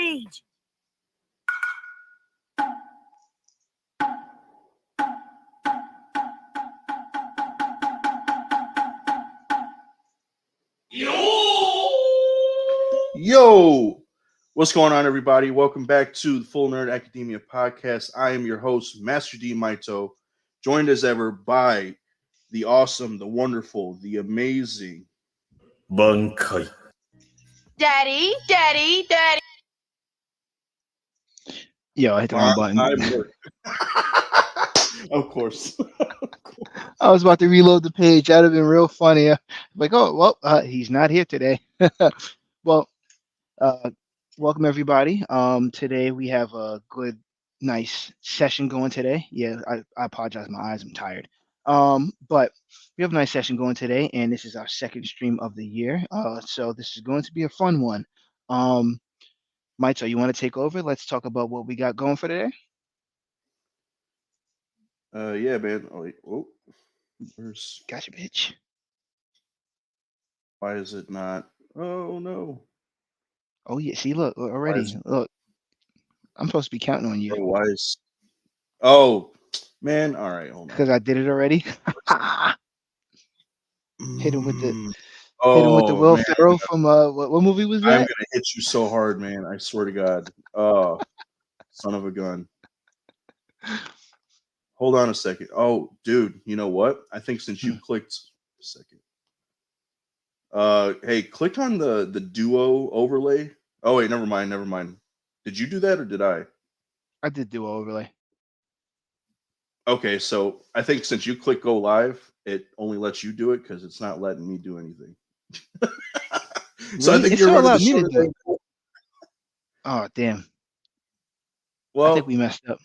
page. Yo, what's going on, everybody? Welcome back to the Full Nerd Academia podcast. I am your host, Master D Maito, joined as ever by the awesome, the wonderful, the amazing Bunkai. Daddy. Yo, I hit the wrong button. Of course. I was about to reload the page. That'd have been real funny. Like, oh, well, he's not here today. Well, welcome everybody. Today we have a good, nice session going today. Yeah, I apologize. My eyes, I'm tired. But we have a nice session going today, and this is our second stream of the year. So this is going to be a fun one. Maito, you want to take over? Let's talk about what we got going for today. Yeah, man. Oh, wait. Oh, where's? Gotcha, bitch. Why is it not? Oh no. Oh yeah, see, look already. Look, I'm supposed to be counting on you Why is? Oh, man. All right, hold on. because I did it already. Hit him with the Oh, Will man. Ferrell from what movie was I'm that? gonna hit you so hard, man. I swear to God. Oh, son of a gun. Hold on a second. Oh, dude, you know what? I think since you clicked a second. Hey, click on the duo overlay. Oh wait, never mind. Did you do that or did I? I did do overlay. Okay, so I think since you click go live, it only lets you do it because it's not letting me do anything. So I Really? think It you're still running allowed the me to show do today. it. Oh damn! I Well, think we messed up.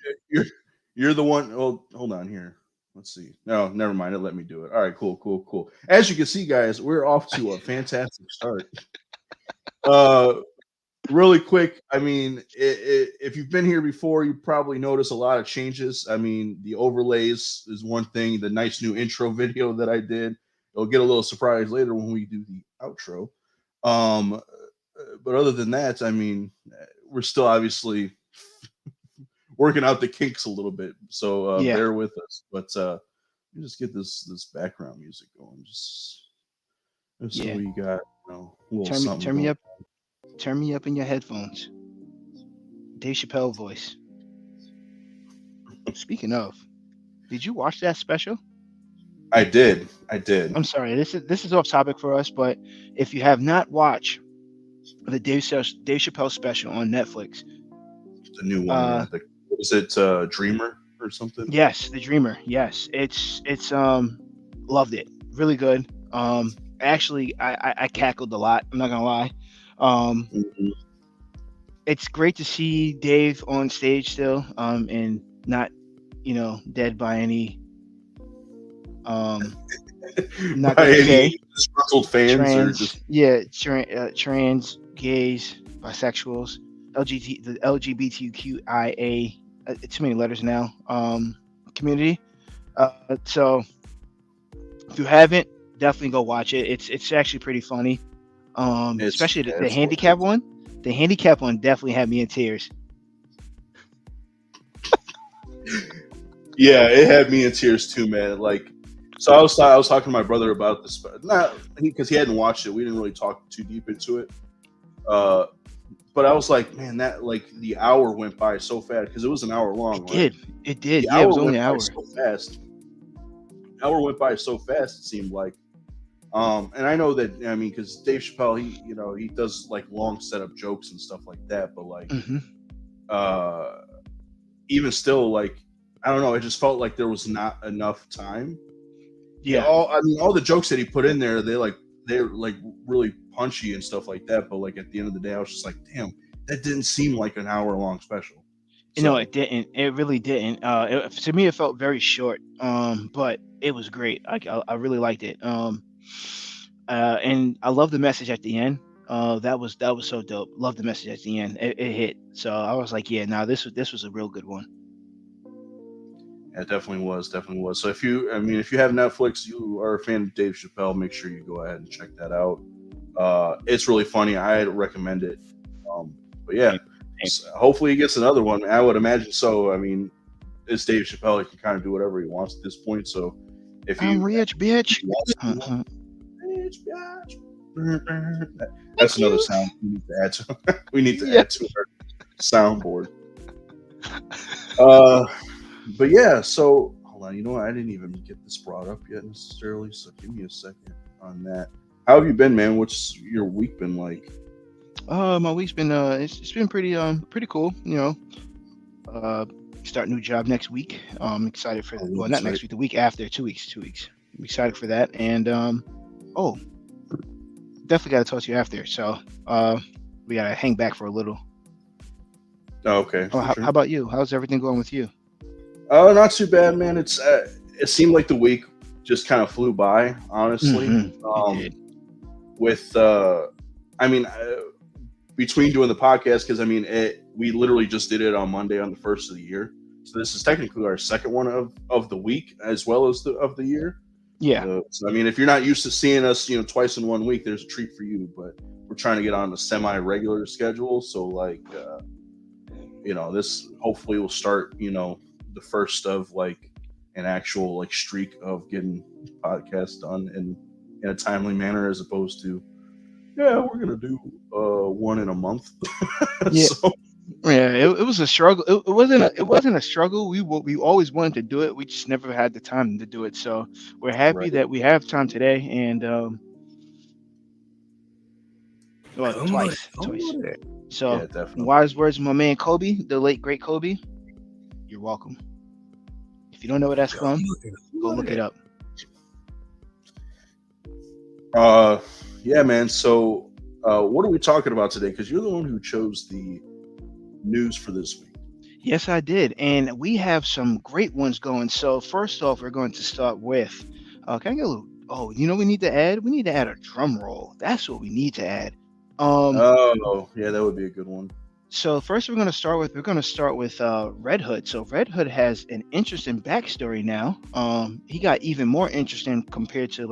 you're the one. Well, hold on here. Let's see. No, never mind. It let me do it. All right, cool. As you can see, guys, we're off to a fantastic start. Really quick. I mean, if you've been here before, you probably notice a lot of changes. I mean, the overlays is one thing. The nice new intro video that I did. You'll get a little surprise later when we do the outro. But other than that, I mean, we're still obviously working out the kinks a little bit, so Yeah. bear with us. But let me just get this background music going, just so Yeah. we got a little Turn something. me up. Turn me up in your headphones. Dave Chappelle voice. Speaking of, did you watch that special? I did. I'm sorry. This is off topic for us, but if you have not watched the Dave Chappelle special on Netflix, The new one. Was it Dreamer or something? yes, The Dreamer. Yes, it's loved it. Really good. Actually, I cackled a lot. I'm not gonna lie. Mhm. It's great to see Dave on stage still, and not, dead by any, not By gonna any say disgruntled fans or just trans, gays, bisexuals, the LGBTQIA, too many letters now, community. So if you haven't, definitely go watch it. It's actually pretty funny. Especially the handicap one. The handicap one definitely had me in tears. Yeah, it had me in tears too, man. Like, so I was talking to my brother about this, not because he hadn't watched it. We didn't really talk too deep into it. But I was like, man, that like the hour went by so fast because it was an hour long. It did. The Yeah, it was only went an hour. by so fast. Hour went by so fast. It seemed like. And I know that, I mean, because Dave Chappelle, he does like long setup jokes and stuff like that, but like, even still, like, I don't know, it just felt like there was not enough time. Yeah. All the jokes that he put in there, they're like really punchy and stuff like that. But like at the end of the day, I was just like, damn, that didn't seem like an hour long special. No, it didn't. It really didn't. To me, it felt very short. But it was great. I really liked it. And I love the message at the end. That was so dope. Love the message at the end. It hit. So I was like, yeah, now this was a real good one. It definitely was. So if you have Netflix, you are a fan of Dave Chappelle, make sure you go ahead and check that out. It's really funny. I recommend it. But yeah, hopefully he gets another one. I would imagine so. I mean, it's Dave Chappelle. He can kind of do whatever he wants at this point. So if I'm you rich, bitch. that's another sound we need to add to. We need to add to our soundboard. But yeah. So hold on. You know what? I didn't even get this brought up yet necessarily. So give me a second on that. How have you been, man? What's your week been like? My week's been it's been pretty cool. Start a new job next week. I'm excited for not next week, the week after, 2 weeks. I'm excited for that. And definitely got to talk to you after. So we gotta hang back for a little. Oh, okay. How about you? How's everything going with you? Oh, not too bad, man. It seemed like the week just kind of flew by, honestly. It did. Between doing the podcast, because we literally just did it on Monday on the 1st of the year, so this is technically our second one of the week as well as of the year. Yeah. So if you're not used to seeing us, twice in 1 week, there's a treat for you. But we're trying to get on a semi-regular schedule, so this hopefully will start, the first of an actual streak of getting podcasts done in a timely manner, as opposed to we're gonna do one in a month. Yeah. So, it was a struggle. It wasn't a struggle. We always wanted to do it. We just never had the time to do it. So we're happy that we have time today. And twice. So yeah, definitely. wise words from my man Kobe, the late great Kobe. You're welcome. If you don't know where that's from, go look it up. Yeah, man. So, what are we talking about today? Because you're the one who chose the news for this week. Yes, I did. And we have some great ones going. So first off, we're going to start with, can I get a little, we need to add? We need to add a drum roll. That's what we need to add. Yeah, that would be a good one. So first we're going to start with Red Hood. So Red Hood has an interesting backstory now. He got even more interesting compared to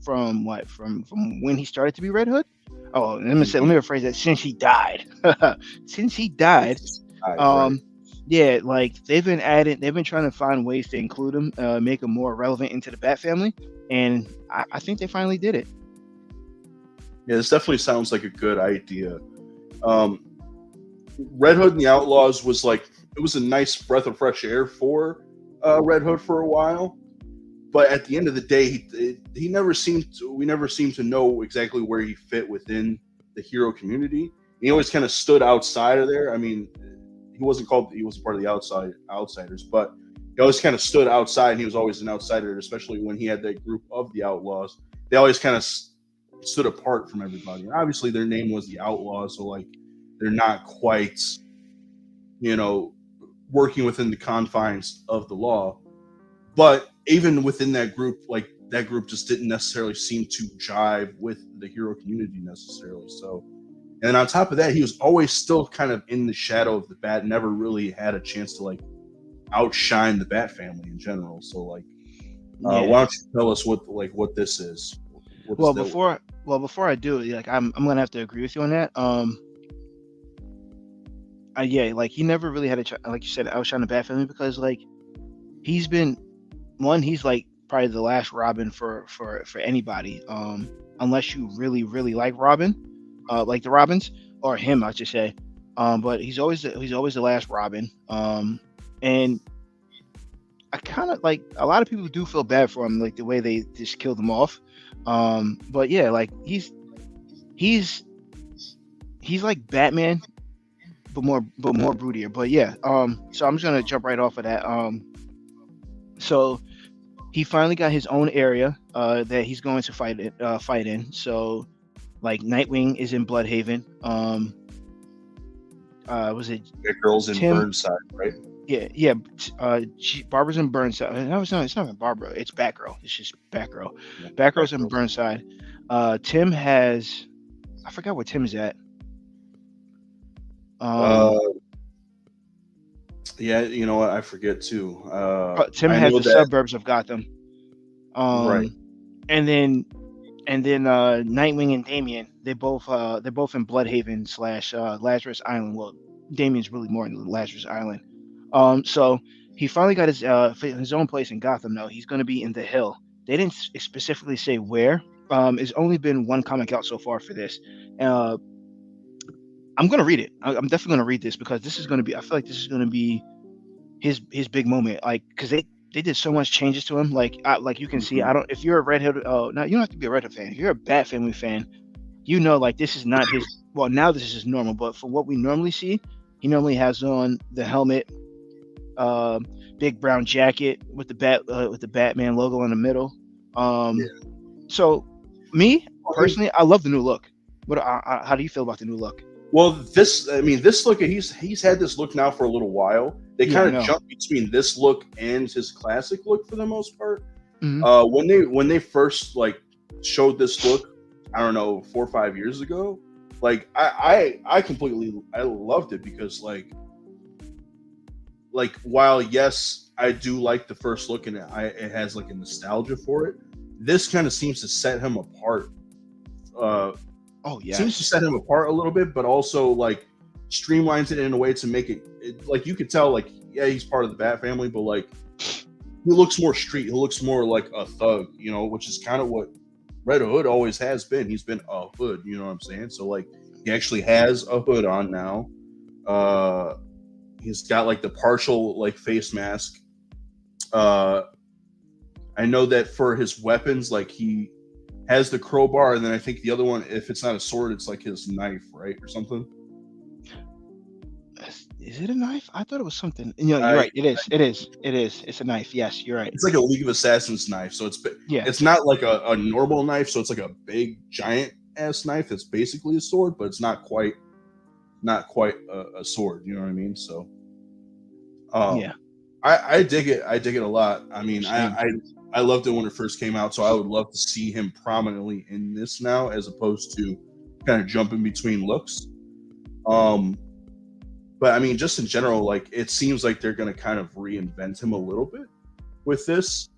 from when he started to be Red Hood. Oh, let me rephrase that. Since he died. Yeah, they've been trying to find ways to include him, make him more relevant into the Bat family, and I think they finally did it. Yeah, this definitely sounds like a good idea. Red Hood and the Outlaws was it was a nice breath of fresh air for Red Hood for a while. But at the end of the day, we never seemed to know exactly where he fit within the hero community. He always kind of stood outside of there. I mean, he wasn't part of the outsiders, but he always kind of stood outside, and he was always an outsider, especially when he had that group of the Outlaws. They always kind of stood apart from everybody. And obviously, their name was the Outlaws, so they're not quite, working within the confines of the law. But even within that group, that group just didn't necessarily seem to jive with the hero community necessarily. So, and on top of that, he was always still kind of in the shadow of the Bat, never really had a chance to outshine the Bat family in general. So why don't you tell us what this is? Before I do, I'm gonna have to agree with you on that. He never really had like you said, outshine the Bat family, because he's been he's probably the last Robin for anybody, unless you really like Robin, like the Robins, or him, I should say. But he's always the last Robin. And I kind of a lot of people do feel bad for him, the way they just killed him off. But yeah, he's like Batman, but more broodier. But yeah, so I'm just gonna jump right off of that. So he finally got his own area that he's going to fight in. So Nightwing is in Bloodhaven. Was it Girls in Burnside, right? Yeah. Barbara's in Burnside. No, it's not even Barbara. It's Batgirl. It's just Batgirl. Yeah, Batgirl's in Burnside. Tim has, I forgot where Tim's at. Yeah, you know what? I forget too. Tim has the suburbs of Gotham. Right. And then Nightwing and Damian, they're both in Bloodhaven / Lazarus Island. Well, Damien's really more in Lazarus Island. So he finally got his own place in Gotham. Though he's going to be in the Hill. They didn't specifically say where. It's only been one comic out so far for this. Uh, I'm going to read it. I'm definitely going to read this because this is going to be. I feel like this is going to be his big moment. Like because they did so much changes to him. Like you can see. I don't. If you're a Red Hood, no, you don't have to be a Red Hood fan. If you're a Bat Family fan, you know like this is not his. Well, now this is his normal. But for what we normally see, he normally has on the helmet, uh, big brown jacket with the Batman logo in the middle. Um, so me personally, I love the new look. How do you feel about the new look? Well, this look, he's had this look now for a little while. They kind of jumped between this look and his classic look for the most part. Mm-hmm. When they first like showed this look, I don't know, 4 or 5 years ago, like I completely loved it because like while yes, I do like the first look and it has like a nostalgia for it, this kind of seems to set him apart. Seems to set him apart a little bit, but also like streamlines it in a way to make it like you could tell like yeah, he's part of the Bat Family, but like he looks more street. He looks more like a thug, you know, which is kind of what Red Hood always has been. He's been a hood, you know what I'm saying? So like he actually has a hood on now. He's got like the partial like face mask. I know that for his weapons, like he has the crowbar, and then I think the other one, if it's not a sword, it's like his knife, right, or something. Is it a knife? I thought it was something. You know, you're right. It is. It's a knife. Yes, you're right. It's like a League of Assassins knife, so it's not like a normal knife, so it's like a big giant ass knife that's basically a sword, but it's not quite a sword. You know what I mean? So, yeah, I dig it. I dig it a lot. I mean, I loved it when it first came out, so I would love to see him prominently in this now, as opposed to kind of jumping between looks. But I mean, just in general, like it seems like they're going to kind of reinvent him a little bit with this.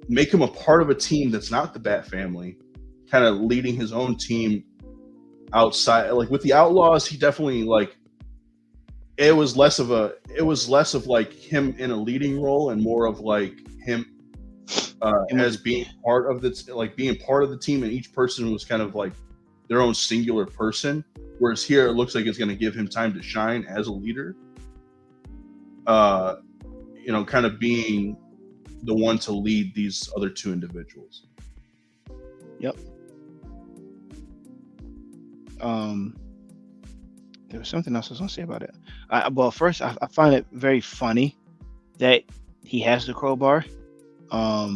Make him a part of a team that's not the Bat Family, kind of leading his own team outside. Like with the Outlaws, he definitely like it was less of like him in a leading role and more of like him as being part of the team, and each person was kind of like their own singular person. Whereas here, it looks like it's going to give him time to shine as a leader. You know, kind of being the one to lead these other two individuals. Yep. There was something else I was going to say about it. Well, first, I find it very funny that he has the crowbar. I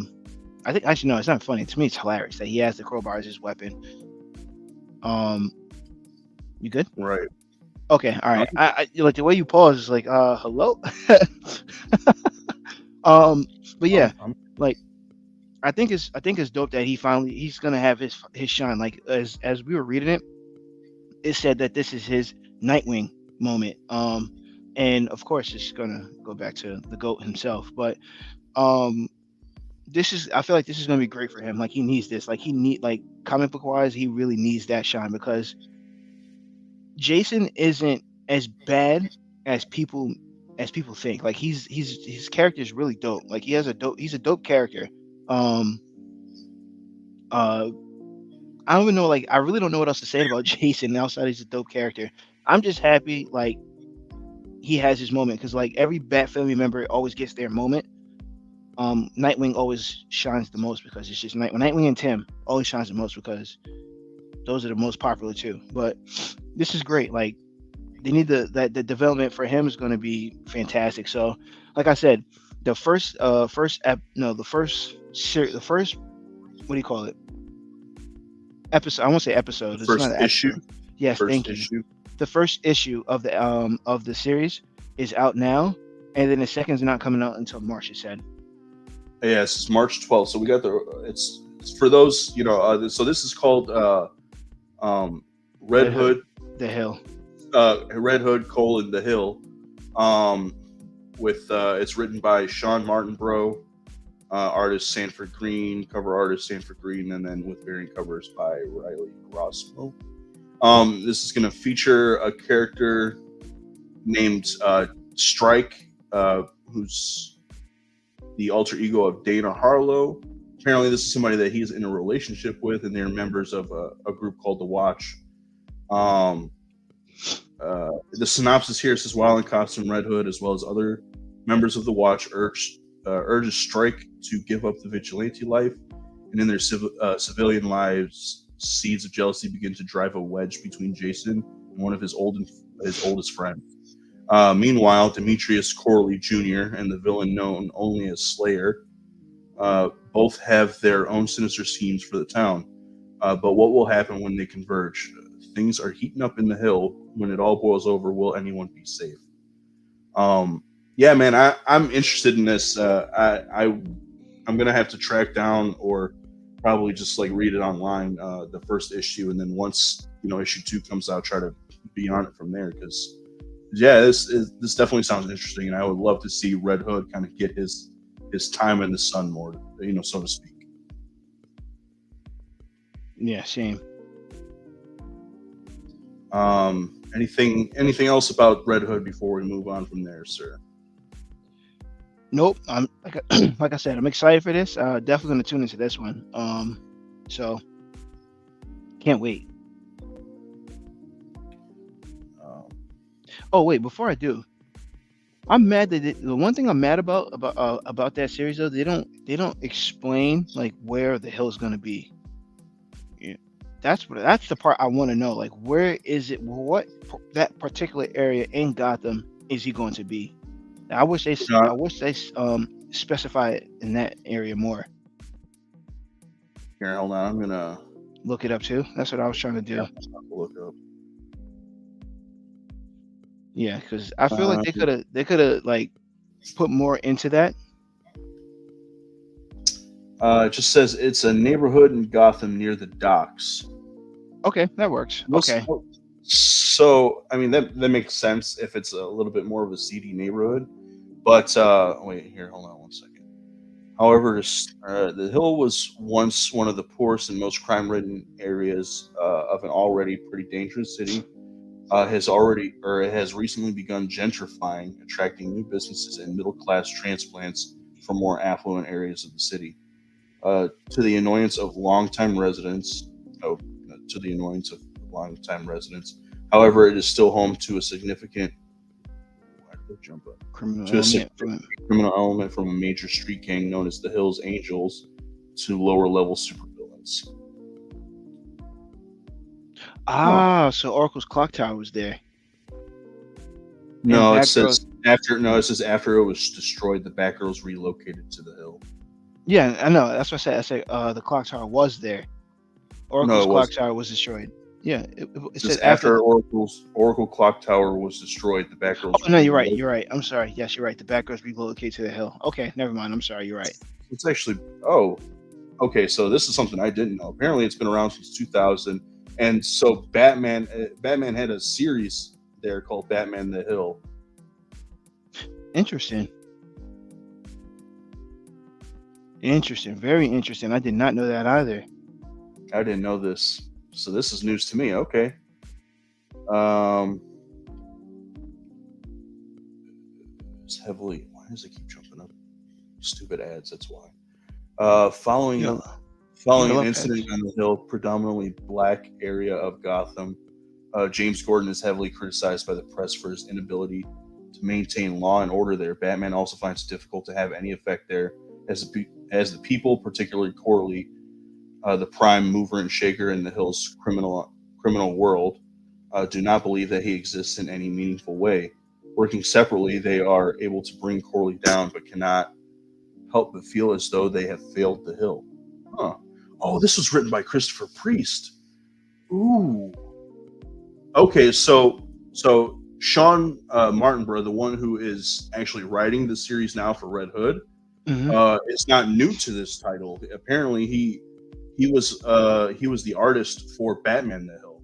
think actually no, it's not funny. To me, it's hilarious that he has the crowbar as his weapon. You good? Right. Okay. All right. I like the way you pause is like, hello. But yeah, like I think it's dope that he's gonna have his shine. Like as we were reading it, it said that this is his Nightwing moment. And of course it's gonna go back to the GOAT himself. But I feel like this is gonna be great for him. Like he needs this. Like comic book wise, he really needs that shine because Jason isn't as bad as people think. Like his character is really dope. Like he's a dope character. I don't even know. Like I really don't know what else to say about Jason outside he's a dope character. I'm just happy like he has his moment because like every Bat Family member always gets their moment. Nightwing always shines the most because it's just Nightwing and Tim always shines the most because those are the most popular too. But this is great. Like they need the development for him is going to be fantastic. So, like I said, the first what do you call it? Episode. I won't say episode. The first issue. Yes, thank you. The first issue of the series is out now, and then the second's not coming out until March. It said. Yes, it's March 12th. So we got it's for those, you know. So this is called Red Hood, The Hill. Red Hood: The Hill. With it's written by Sean Martinborough, artist Sanford Green, cover artist Sanford Green, and then with variant covers by Riley Rossmo. This is going to feature a character named Strike, who's the alter ego of Dana Harlow. Apparently, this is somebody that he's in a relationship with, and they're members of a group called The Watch. The synopsis here says, while in costume, Red Hood, as well as other members of The Watch, urges Strike to give up the vigilante life, and in their civilian lives, seeds of jealousy begin to drive a wedge between Jason and one of his oldest friends. Meanwhile, Demetrius Corley Jr. and the villain known only as Slayer both have their own sinister schemes for the town. But what will happen when they converge? Things are heating up in the hill. When it all boils over, will anyone be safe? Yeah, man, I'm interested in this. I'm gonna have to track down or probably just like read it online, the first issue, and then once issue 2 comes out, try to be on it from there. Because this definitely sounds interesting, and I would love to see Red Hood kind of get his time in the sun more, so to speak. Yeah, same. Anything else about Red Hood before we move on from there, sir? Nope. I'm like I said, I'm excited for this. Definitely gonna tune into this one. So can't wait. Oh wait, before I do, I'm mad that the one thing I'm mad about that series though, they don't explain like where the hill's gonna be. Yeah, that's the part I want to know. Like, where is it? What that particular area in Gotham is he going to be? I wish they specify it in that area more. Here, hold on. I'm gonna look it up too. That's what I was trying to do. Yeah, look up. Yeah, because I feel like they could have like put more into that. It just says it's a neighborhood in Gotham near the docks. Okay, that works. Okay. So I mean that makes sense if it's a little bit more of a seedy neighborhood. But wait, here, hold on one second. However, the Hill was once one of the poorest and most crime-ridden areas of an already pretty dangerous city. It has recently begun gentrifying, attracting new businesses and middle-class transplants from more affluent areas of the city. To the annoyance of longtime residents. However, it is still home to a significant criminal element from a major street gang known as the Hills Angels to lower-level supervillains. So Oracle's clock tower was there. No, it says after it was destroyed, the Batgirls relocated to the Hill. Yeah, I know. That's what I said. The clock tower was there. Oracle's clock tower was destroyed. Yeah, it said after Oracle clock tower was destroyed, the Batgirls. Oh no, you're right. You're right. I'm sorry. Yes, you're right. The Batgirls relocated to the Hill. Okay, never mind. I'm sorry. You're right. It's actually okay. So this is something I didn't know. Apparently, it's been around since 2000, and so Batman had a series there called Batman the Hill. Interesting. Very interesting. I did not know that either. I didn't know this. So this is news to me. Okay. It's heavily. Why does it keep jumping up? Stupid ads. That's why. Following an incident on the Hill, predominantly black area of Gotham, James Gordon is heavily criticized by the press for his inability to maintain law and order there. Batman also finds it difficult to have any effect there, as the people, particularly Corley, the prime mover and shaker in the Hill's criminal world, do not believe that he exists in any meaningful way. Working separately, they are able to bring Corley down, but cannot help but feel as though they have failed the Hill. Huh. Oh, this was written by Christopher Priest. Ooh. Okay, so Sean Martinborough, the one who is actually writing the series now for Red Hood, is not new to this title. Apparently, he was the artist for Batman the Hill.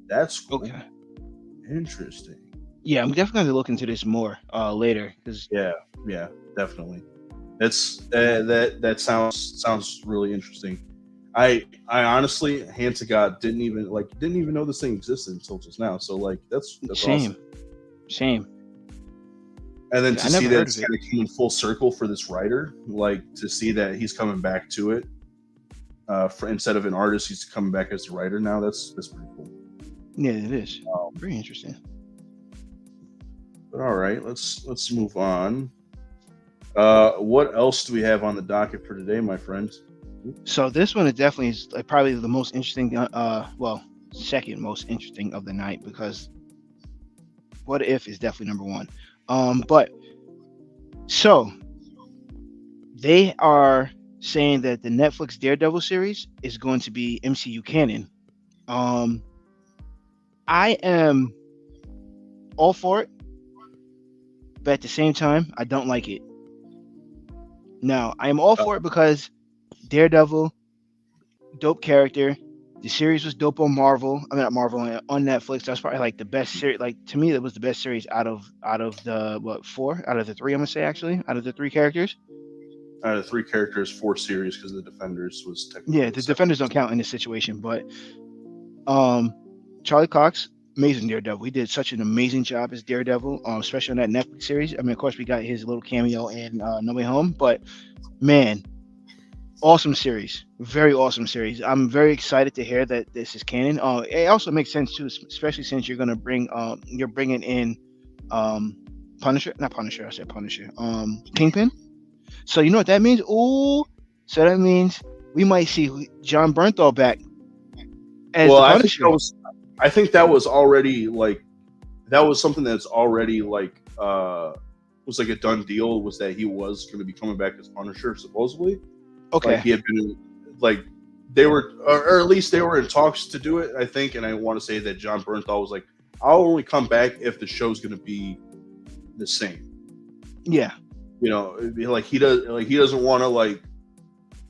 That's cool. Okay. Interesting. Yeah, I'm definitely going to look into this more later. Yeah, definitely. That sounds really interesting. I honestly, hand to God, didn't even know this thing existed until just now. So like that's same. awesome. Same. And then Yeah, to I see never that heard it's of it. kind of coming full circle for this writer, like to see that he's coming back to it, instead of an artist, he's coming back as a writer now. That's pretty cool. Yeah, it is. Very interesting. But all right, let's move on. What else do we have on the docket for today, my friends? So this one is definitely like probably the most interesting. Well, second most interesting of the night, because What If is definitely number one. But so they are saying that the Netflix Daredevil series is going to be MCU canon. I am all for it, but at the same time, I don't like it. Now, I am all for it because Daredevil, dope character. The series was dope on Marvel. I mean, not Marvel, on Netflix. That's probably like the best series. Like, to me, that was the best series out of the four out of the three. I'm gonna say, actually, out of the three characters. Out of 3 characters, 4 series, because the Defenders was technically Yeah, the Defenders don't count in this situation, but Charlie Cox, amazing Daredevil. He did such an amazing job as Daredevil, especially on that Netflix series. I mean, of course, we got his little cameo in No Way Home, but man, awesome series, very awesome series. I'm very excited to hear that this is canon. It also makes sense too, especially since you're bringing in Punisher, not Punisher. I said Punisher. Kingpin. So you know what that means? Ooh, so that means we might see John Bernthal back as the Punisher. I think that was already like, that was something that's already like was like a done deal, was that he was going to be coming back as Punisher supposedly. Okay. Like he had been like, they were, or at least they were in talks to do it, I think. And I want to say that John Bernthal was like, I'll only come back if the show's going to be the same. Yeah. You know, like he doesn't want to, like,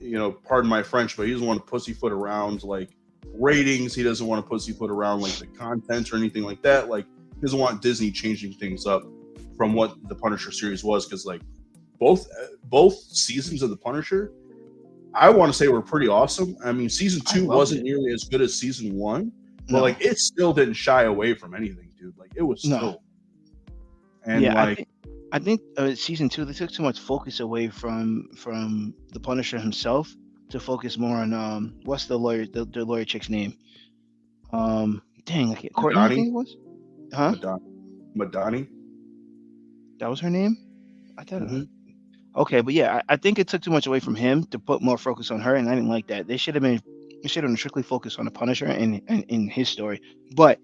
you know, pardon my French, but he doesn't want to pussyfoot around like ratings. He doesn't want to pussyfoot around like the content or anything like that. Like, he doesn't want Disney changing things up from what the Punisher series was, because like both seasons of the Punisher, I want to say, were pretty awesome. I mean, season 2 wasn't nearly as good as season 1, but like it still didn't shy away from anything, dude. Like, it was still. And yeah, like, I think season 2, they took too much focus away from the Punisher himself to focus more on what's the lawyer chick's name? Dang, I can't. Courtney, I think it was. Huh? Madani. That was her name. I thought. Okay, but yeah, I think it took too much away from him to put more focus on her, and I didn't like that. They should have strictly focused on the Punisher and in his story. But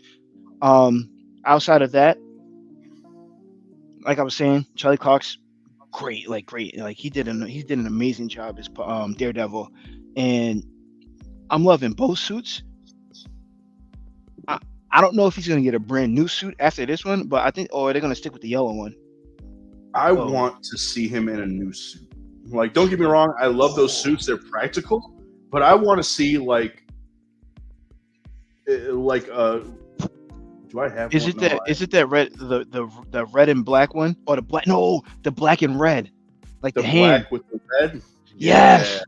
outside of that, like I was saying, Charlie Cox, great. Like he did an amazing job as Daredevil, and I'm loving both suits. I don't know if he's gonna get a brand new suit after this one, but I think, or they're gonna stick with the yellow one. I want to see him in a new suit. Like, don't get me wrong, I love those suits; they're practical. But I want to see like do I have? Is it that red, the red and black one, or the black? No, the black and red, like the hand black with the red. Yes,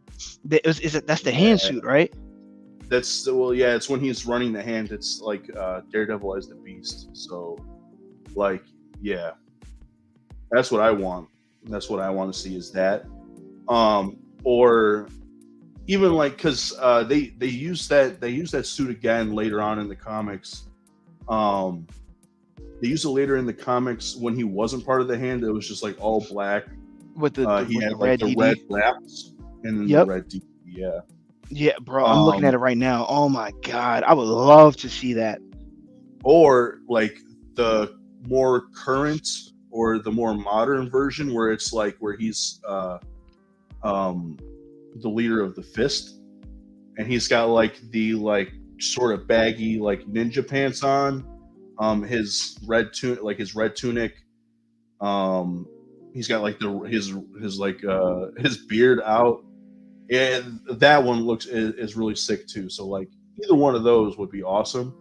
that's the hand suit, right? That's it's when he's running the hand. It's like Daredevil as the Beast. So, like, yeah, that's what I want. That's what I want to see, is that, or even like, because they use that suit again later on in the comics. They use it later in the comics when he wasn't part of the hand. It was just like all black. With the he with had the like red the DD. red laps and then the red DD. Yeah. Yeah, bro, I'm looking at it right now. Oh my god, I would love to see that. Or like the more current or the more modern version, where it's like where he's the leader of the Fist, and he's got like the sort of baggy like ninja pants on, his red tunic, he's got like his beard out. And that one is really sick too. So like either one of those would be awesome.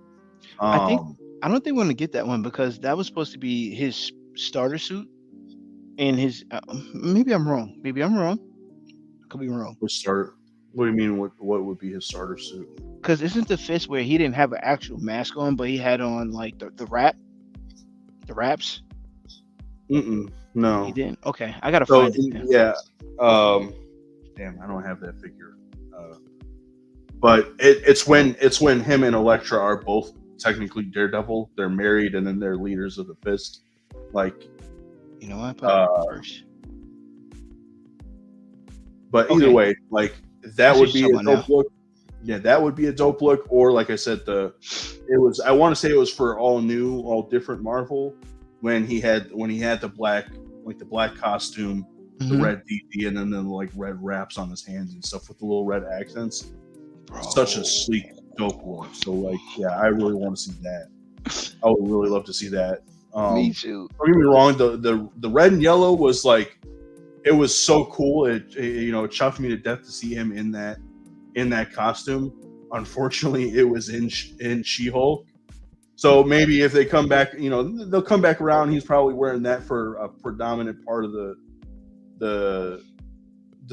I don't think we're gonna get that one because that was supposed to be his starter suit, and his maybe I'm wrong. I could be wrong. What do you mean? What would be his starter suit? Because isn't the Fist where he didn't have an actual mask on, but he had on like the wrap, The raps? No. He didn't. Okay, I gotta So find it. Then. yeah. Damn, I don't have that figure. But it's when him and Elektra are both technically Daredevil. They're married, and then they're leaders of the Fist. Like, You know what? Put it first. but either Okay. way, like that I would see be a what you're talking dope look. Yeah, that would be a dope look. Or like I said, I want to say it was for all new, all different Marvel when he had the black costume, the Mhm. red DD, and then the like red wraps on his hands and stuff with the little red accents. Bro. Such a sleek, dope look. So like, yeah, I really want to see that. I would really love to see that. Me too. Don't get me wrong. The red and yellow was like, it was so cool. It it chuffed me to death to see him in that costume. Unfortunately, it was in She-Hulk. So maybe if they come back, they'll come back around. He's probably wearing that for a predominant part of the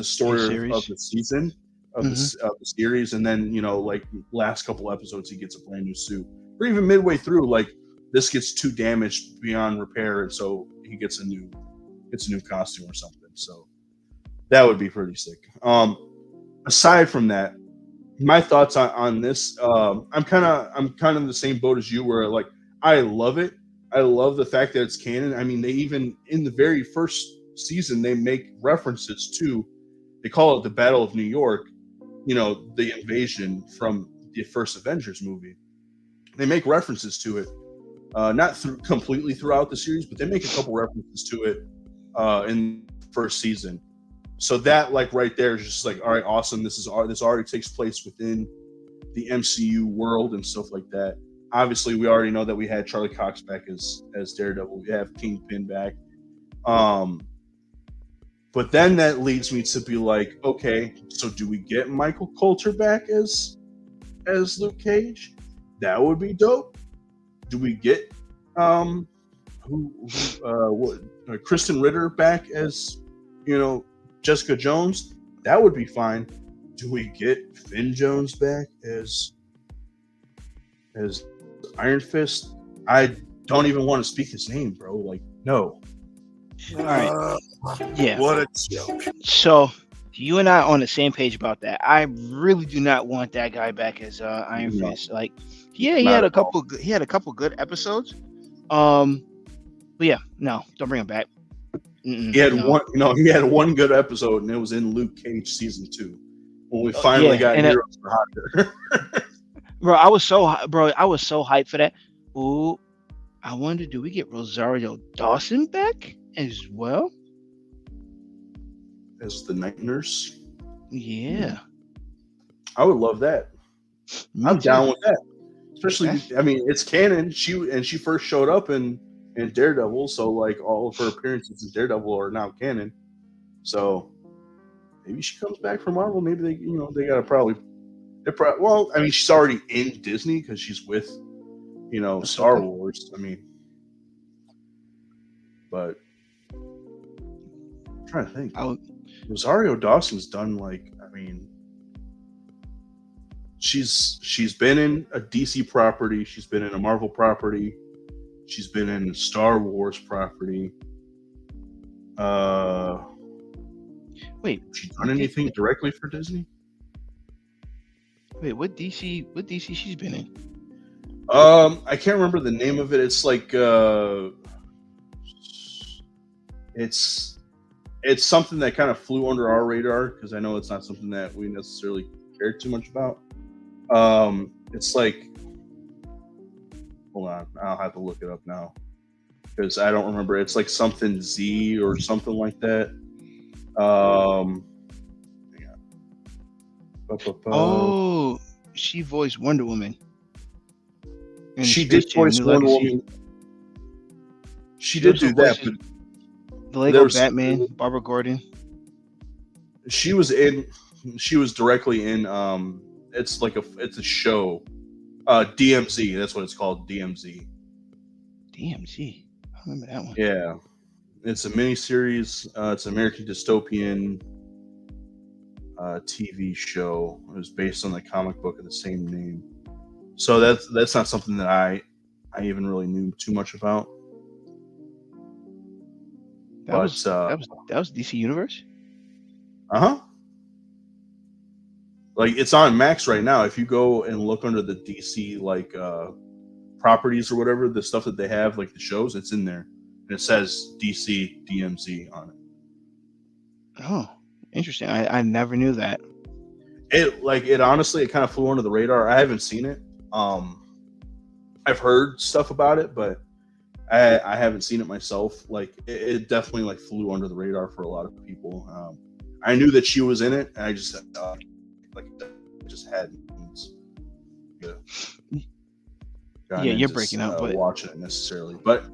story of the season of the series, and then like last couple episodes, he gets a brand new suit, or even midway through, like this gets too damaged beyond repair, and so he gets a new costume or something. So that would be pretty sick. Aside from that, my thoughts on this, I'm kind of in the same boat as you, where like I love it. I love the fact that it's canon. I mean, they even in the very first season they make references to. They call it the Battle of New York. The invasion from the first Avengers movie. They make references to it, not completely throughout the series, but they make a couple references to it in the first season. So that, like, right there is just like, all right, awesome. This already takes place within the MCU world and stuff like that. Obviously, we already know that we had Charlie Cox back as Daredevil. We have Kingpin back. But then that leads me to be like, okay, so do we get Michael Coulter back as Luke Cage? That would be dope. Do we get Kristen Ritter back as Jessica Jones? That would be fine. Do we get Finn Jones back as Iron Fist? I don't even want to speak his name, bro. Like, no. All right. Yeah. What a joke. So you and I are on the same page about that. I really do not want that guy back as Iron No. Fist. Like, yeah, he Not had a at all. couple. He had a couple good episodes. But yeah, no, don't bring him back. He had he had one good episode, and it was in Luke Cage season 2 when we finally got and Heroes for Hire. bro, I was so hyped for that. Ooh, I wonder, do we get Rosario Dawson back as well? As the Night Nurse. Yeah, I would love that. me I'm too. down with that. Especially, That's- I mean, it's canon. She first showed up in Daredevil, so like all of her appearances in Daredevil are now canon. So maybe she comes back from Marvel. Maybe they gotta well, I mean, she's already in Disney because she's with Star Wars. I mean, but I'm trying to think. Rosario Dawson's done, like, I mean, she's been in a DC property, she's been in a Marvel property, she's been in a Star Wars property. Wait, she done anything directly for Disney? Wait, what DC she's been in? I can't remember the name of it. It's like it's something that kind of flew under our radar because I know it's not something that we necessarily cared too much about. It's like, hold on, I'll have to look it up now because I don't remember. It's like something Z or something like that. Oh, she voiced Wonder Woman. She did voice Wonder Woman. She did do that, but the Lego Batman, Barbara Gordon. She was directly in it's a show. DMZ, that's what it's called, DMZ. DMZ. I remember that one. Yeah. It's a miniseries. It's an American dystopian TV show. It was based on the comic book of the same name. So that's not something that I even really knew too much about. That was DC Universe. Uh-huh. Like it's on Max right now. If you go and look under the DC like properties or whatever, the stuff that they have, like the shows, it's in there. And it says DC DMZ on it. Oh, interesting. I never knew that. It honestly it kind of flew under the radar. I haven't seen it. I've heard stuff about it, but I haven't seen it myself. Like it definitely like flew under the radar for a lot of people. I knew that she was in it, and I just hadn't. Yeah, you're breaking up, but watching it necessarily, but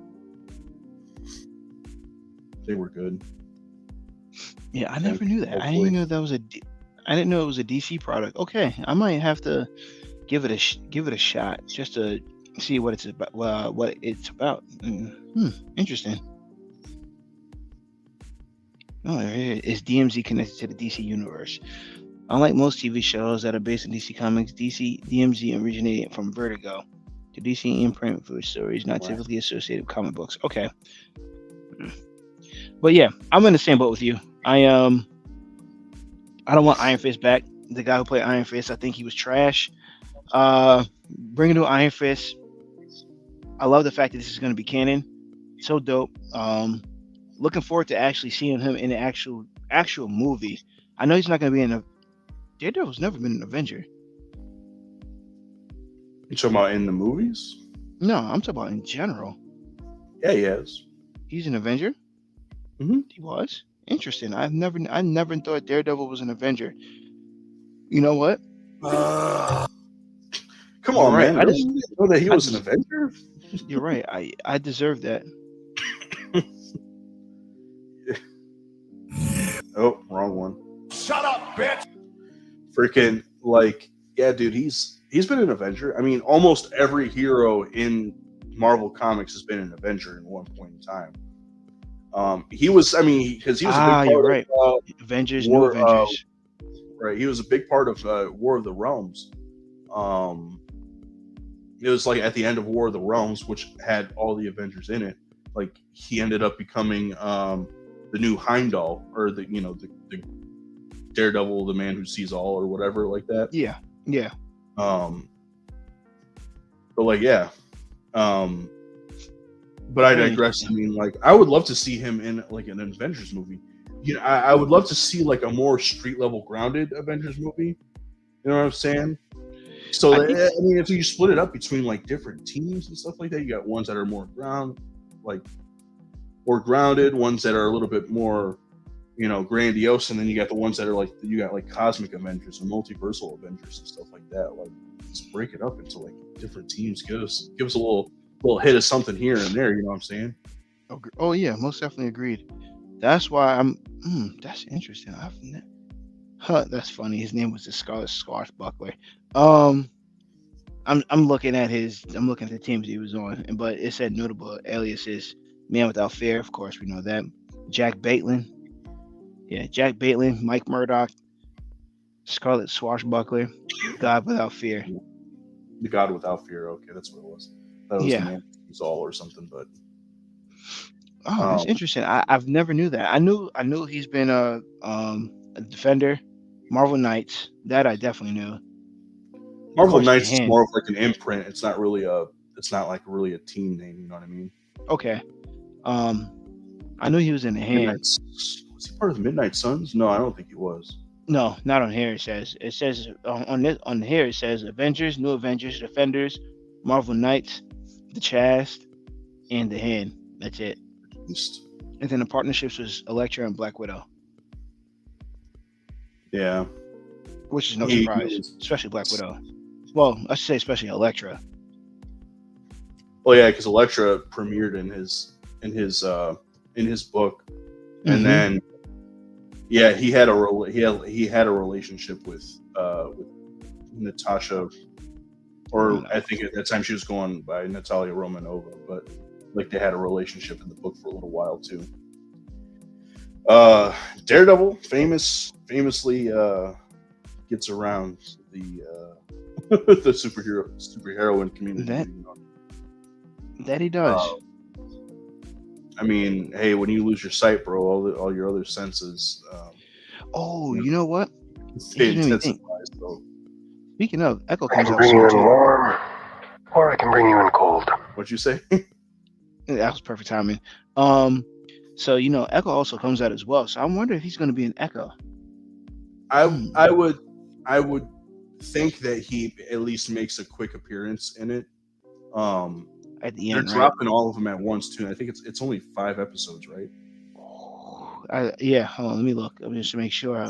they were good. Yeah, I never knew that. I didn't know that was I didn't know it was a DC product. Okay, I might have to give it a shot just to see what it's about. What it's about. Interesting. Oh, is DMZ connected to the DC universe? Unlike most TV shows that are based on DC Comics, DMZ originated from Vertigo. The DC imprint for stories not typically associated with comic books. Okay. But yeah, I'm in the same boat with you. I don't want Iron Fist back. The guy who played Iron Fist, I think he was trash. Bring a new Iron Fist. I love the fact that this is going to be canon. So dope. Looking forward to actually seeing him in the actual movie. I know he's not going to be in a. Daredevil's never been an Avenger. You talking about in the movies? No, I'm talking about in general. Yeah, he is. He's an Avenger. Mm-hmm. He was. Interesting. I never thought Daredevil was an Avenger. You know what? Come on, right. man! I didn't know that he was an Avenger. You're right. I deserve that. Oh, wrong one. Shut up, bitch! Freaking yeah, dude. He's been an Avenger. I mean, almost every hero in Marvel Comics has been an Avenger in one point in time. He was. I mean, because he was a big part you're right. of Avengers, New Avengers. Right. He was a big part of War of the Realms. It was like at the end of War of the Realms, which had all the Avengers in it. Like he ended up becoming the new Heimdall, or the Daredevil, the man who sees all, or whatever, like that. Yeah. But yeah. But I digress. I mean, I would love to see him in like an Avengers movie. You know, I would love to see like a more street level grounded Avengers movie. You know what I'm saying? So I mean, if you split it up between like different teams and stuff like that, you got ones that are more grounded, ones that are a little bit more, grandiose, and then you got the ones that are like cosmic Avengers and multiversal Avengers and stuff like that. Like, just break it up into like different teams. Give us a little hit of something here and there. You know what I'm saying? Oh yeah, most definitely agreed. That's why I'm. That's interesting. That's funny. His name was the Scarlet Swashbuckler. I'm looking at the teams he was on, but it said notable aliases: Man Without Fear, of course we know that. Jack Bateman, Mike Murdock, Scarlet Swashbuckler, God Without Fear. The God Without Fear. Okay, that's what it was. That was the man who's all or something, but. Oh, that's interesting. I've never knew that. I knew he's been a Defender, Marvel Knights. That I definitely knew. Marvel Knights is more of like an imprint. It's not really like really a team name. You know what I mean? Okay. I knew he was in the Hand. Was he part of the Midnight Suns? No, I don't think he was. No, not on here. It says on here. It says Avengers, New Avengers, Defenders, Marvel Knights, the Chast, and the Hand. That's it. And then the partnerships was Elektra and Black Widow. Yeah. Which is no surprise, especially Black Widow. Well, I should say especially Elektra. Well, yeah, because Elektra premiered in his book, and then he had a relationship with Natasha, or I think at that time she was going by Natalia Romanova, but like they had a relationship in the book for a little while too. Daredevil famously gets around the superheroine community. That he does. I mean, hey, when you lose your sight, bro, all your other senses, Oh, you know what? they It just made me think. intensify. So, Speaking of, Echo I comes can out bring soon you in too. warm, or I can bring you in cold. what'd you say? That was perfect timing. So Echo also comes out as well. So I wonder if he's going to be an Echo. I would think that he at least makes a quick appearance in it. At the They're end, right? dropping all of them at once too. I think it's only 5 episodes, right? Yeah. Hold on, let me look. Just to make sure.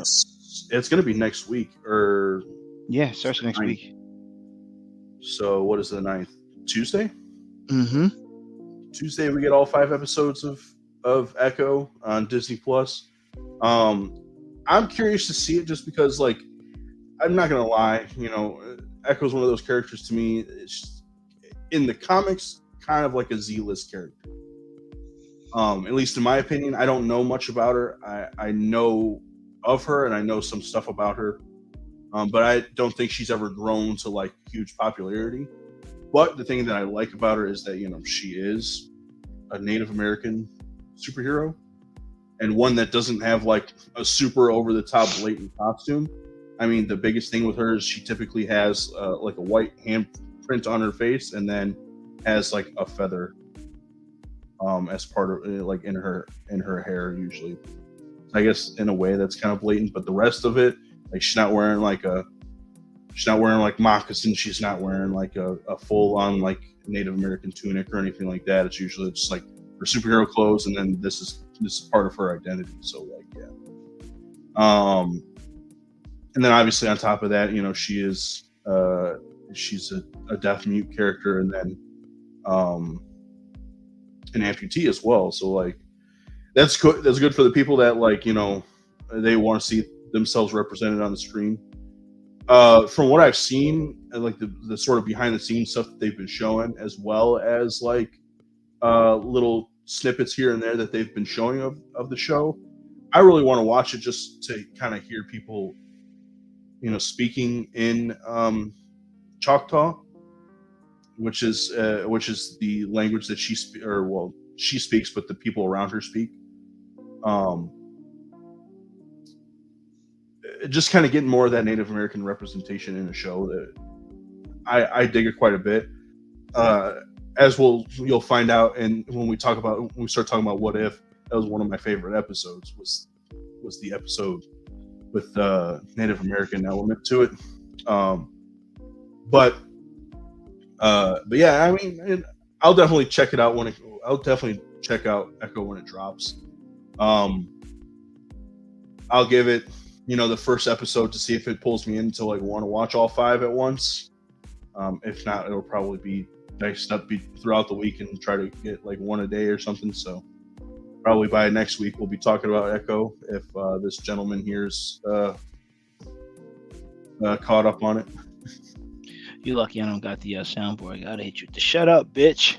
It's going to be next week, or Yeah, starts next 9th. week. So what is the 9th? Tuesday? Mm-hmm. Tuesday we get all 5 episodes of Echo on Disney Plus. I'm curious to see it just because, like, I'm not gonna lie, Echo's one of those characters to me. It's, in the comics, kind of like a Z-list character. At least in my opinion. I don't know much about her. I know of her and I know some stuff about her, but I don't think she's ever grown to like huge popularity. But the thing that I like about her is that she is a Native American superhero, and one that doesn't have like a super over the top blatant costume. I mean, the biggest thing with her is she typically has like a white handprint on her face, and then has like a feather as part of like in her hair usually. I guess in a way that's kind of blatant, but the rest of it, like she's not wearing like moccasins. She's not wearing like a full on like Native American tunic or anything like that. It's usually just like her superhero clothes, and then this is part of her identity. So like, yeah. And then obviously on top of that, she's a deaf mute character, and then an amputee as well. So like, that's good. That's good for the people that like they want to see themselves represented on the screen. From what I've seen, like the sort of behind the scenes stuff that they've been showing, as well as like little snippets here and there that they've been showing of the show, I really want to watch it just to kind of hear people, speaking in Choctaw, which is the language that she speaks, but the people around her speak. Just kind of getting more of that Native American representation in a show that I dig it quite a bit. As you'll find out, and when we start talking about What If, that was one of my favorite episodes. Was the episode with Native American element to it. But yeah, I mean, I'll definitely check it out I'll definitely check out Echo when it drops. I'll give it, the first episode to see if it pulls me in to like want to watch all 5 at once. If not, it'll probably be diced up throughout the week and try to get like 1 a day or something. So probably by next week we'll be talking about Echo if this gentleman here's caught up on it. You're lucky I don't got the soundboard. I gotta hit you with the shut up, bitch.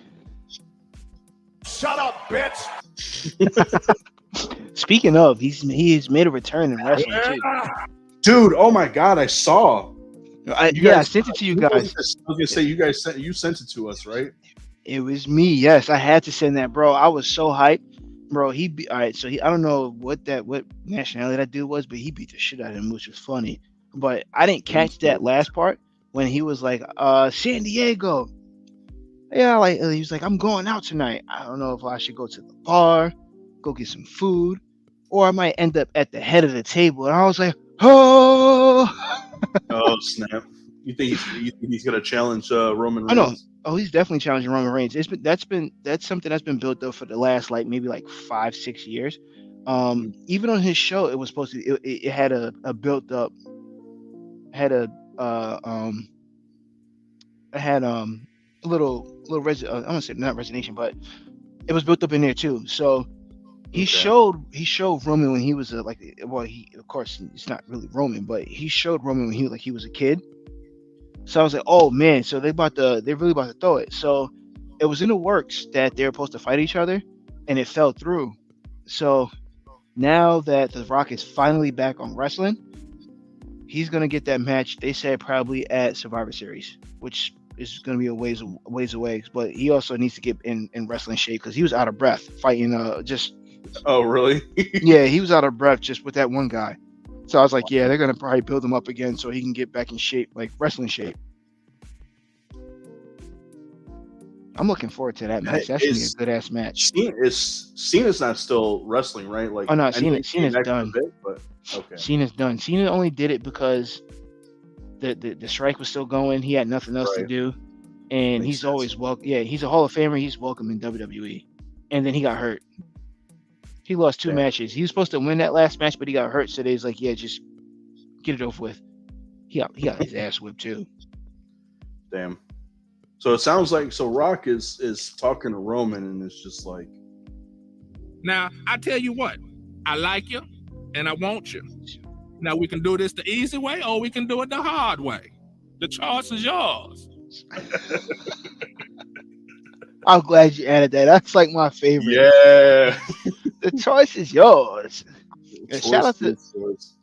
Shut up, bitch! Speaking of, he's made a return in wrestling too. Dude, oh my God, I saw. I sent it to you guys. I was gonna say you sent it to us, right? It was me. Yes, I had to send that, bro. I was so hyped, bro. All right. So I don't know what nationality that dude was, but he beat the shit out of him, which was funny. But I didn't catch that last part when he was like, San Diego. Yeah, like he was like, I'm going out tonight. I don't know if I should go to the bar, go get some food, or I might end up at the head of the table. And I was like, oh. Oh snap! You think he's gonna challenge Roman Reigns? I know. Oh, he's definitely challenging Roman Reigns. That's something that's been built up for the last maybe 5-6 years. Even on his show, it was supposed to. It had a built up. Had a little I'm gonna say not resignation, but it was built up in there too. So he showed Roman when he was of course it's not really Roman, but he showed Roman when he was a kid. So I was like, oh man, so they're really about to throw it. So it was in the works that they were supposed to fight each other, and it fell through. So now that The Rock is finally back on wrestling, he's gonna get that match. They said probably at Survivor Series, which is going to be a ways away. But he also needs to get in wrestling shape because he was out of breath fighting. Just Oh, really? yeah, he was out of breath just with that one guy. So I was like, yeah, they're gonna probably build him up again so he can get back in shape, like wrestling shape. I'm looking forward to that match. That's gonna be a good ass match. Cena's not still wrestling, right? Like, Oh no, I know he came Cena's back for a done. bit, but okay. Cena's done. Cena only did it because the strike was still going. He had nothing else to Right. do, and Makes he's sense. always welcome. Yeah, he's a Hall of Famer. He's welcome in WWE, and then he got hurt. He lost 2 Damn. matches. He was supposed to win that last match, but he got hurt. So they was like, yeah, just get it over with. He got his ass whipped too. Damn. So it sounds like Rock is talking to Roman, and it's just like, Now, I tell you what, I like you and I want you. Now, we can do this the easy way or we can do it the hard way. The choice is yours. I'm glad you added that. That's like my favorite. yeah. The choice is yours. Yeah, Choice shout out to is yours.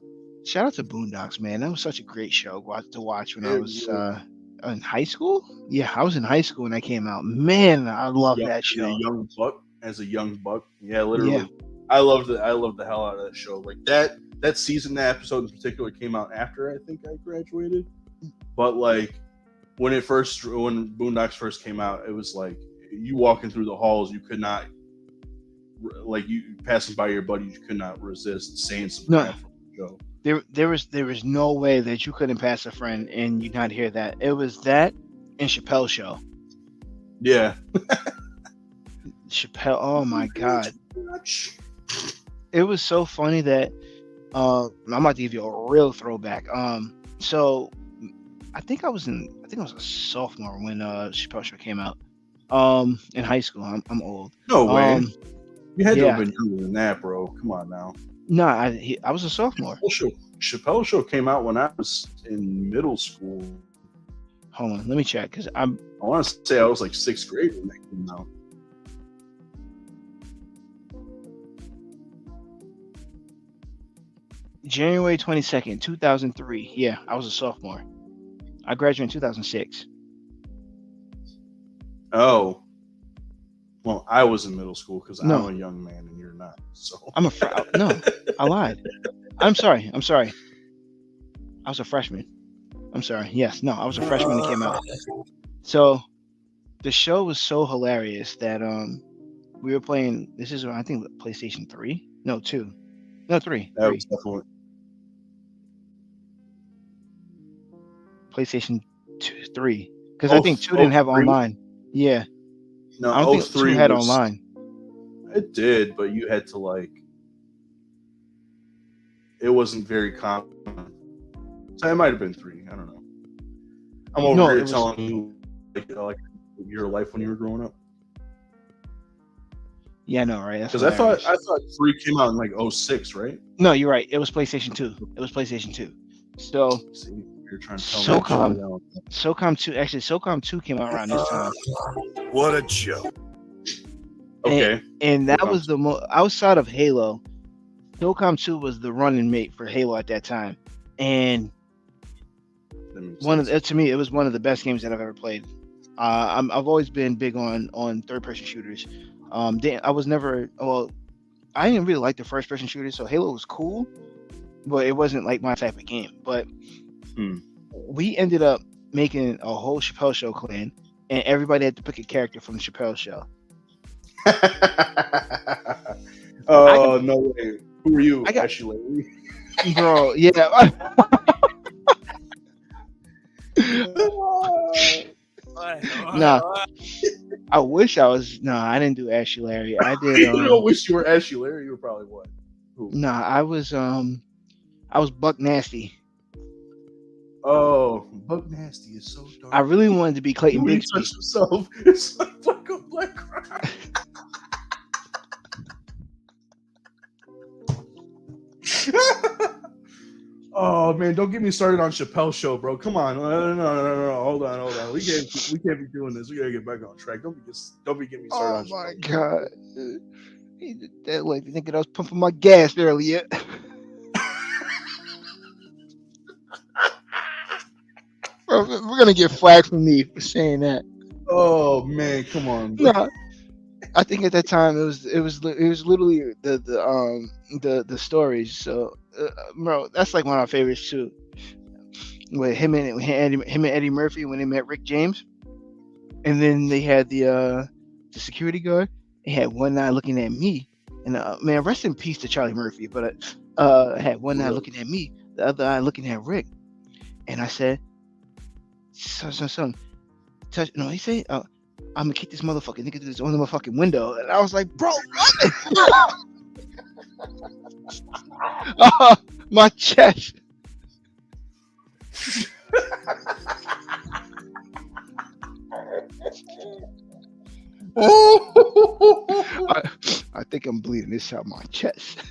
Boondocks, man. That was such a great show to watch when I It was was. in high school. Yeah, I was in high school when that came out. Man, I love that As show. a young buck. Yeah, literally. Yeah. I loved the hell out of that show. Like that season, that episode in particular came out after I think I graduated. But like when Boondocks first came out, it was like you walking through the halls, you could not, like, you passing by your buddy, you could not resist saying some crap from the show. There was no way that you couldn't pass a friend and you not hear that. It was that and Chappelle Show. Yeah. Chappelle, oh my god. It was so funny that I'm about to give you a real throwback. So I think I was a sophomore when Chappelle Show came out. In high school. I'm old. No way. You had to yeah. have been younger than that, bro. Come on now. No, I was a sophomore. Chappelle Show came out when I was in middle school. Hold on, let me check because I want to say I was like 6th grade when that came out. January 22nd, 2003. Yeah, I was a sophomore. I graduated in 2006. Oh. Well, I was in middle school because I'm a young man and you're not. So no, I lied. I'm sorry. I was a freshman. I'm sorry. Yes, no, I was a freshman when it came out. So the show was so hilarious that we were playing. This is I think PlayStation 3. No, 2. No, 3. That was definitely PlayStation 2, 3. Because I think 2 didn't have online. Yeah. No, I don't think 2 had online. It did, but you had to like. It wasn't very common. So it might have been 3. I don't know. I'm over here telling you like your life when you were growing up. Yeah, no, right? Because I thought 3 came out in like 06, right? No, you're right. It was PlayStation 2. It was PlayStation 2. So see, you're trying to tell SOCOM 2. Actually, SOCOM 2 came out around this time. What a joke. Okay. And that was the outside of Halo. SOCOM 2 was the running mate for Halo at that time, and to me, it was one of the best games that I've ever played. I've always been big on third-person shooters. I was never I didn't really like the first-person shooters, so Halo was cool, but it wasn't like my type of game. But we ended up making a whole Chappelle Show clan, and everybody had to pick a character from the Chappelle Show. Oh, no way. Who are you? Ashley. Bro, yeah. Nah, I wish I was. No, I didn't do Ashley Larry. I did. You don't wish you were Ashley Larry. You were probably what? Who? Nah, I was Buck Nasty. Oh, Buck Nasty is so dark. I really wanted to be Clayton Bixby. He touched himself. It's like a black cry. Oh man, don't get me started on Chappelle Show, bro. Come on, no. Hold on. We can't be doing this. We gotta get back on track. Don't be getting me started. Oh my god, that like thinking I was pumping my gas earlier. Bro, we're gonna get flagged from me for saying that. Oh man, come on. Bro. No, I think at that time it was literally the stories. So, bro, that's like one of my favorites too. With him and Eddie Murphy when they met Rick James, and then they had the security guard. He had one eye looking at me, and man, rest in peace to Charlie Murphy. But I had one eye looking at me, the other eye looking at Rick, and I said, "Son, touch." No, he said, "I'm gonna kick this motherfucking nigga through this motherfucking window," and I was like, "Bro, what?" My chest. I think I'm bleeding this out my chest.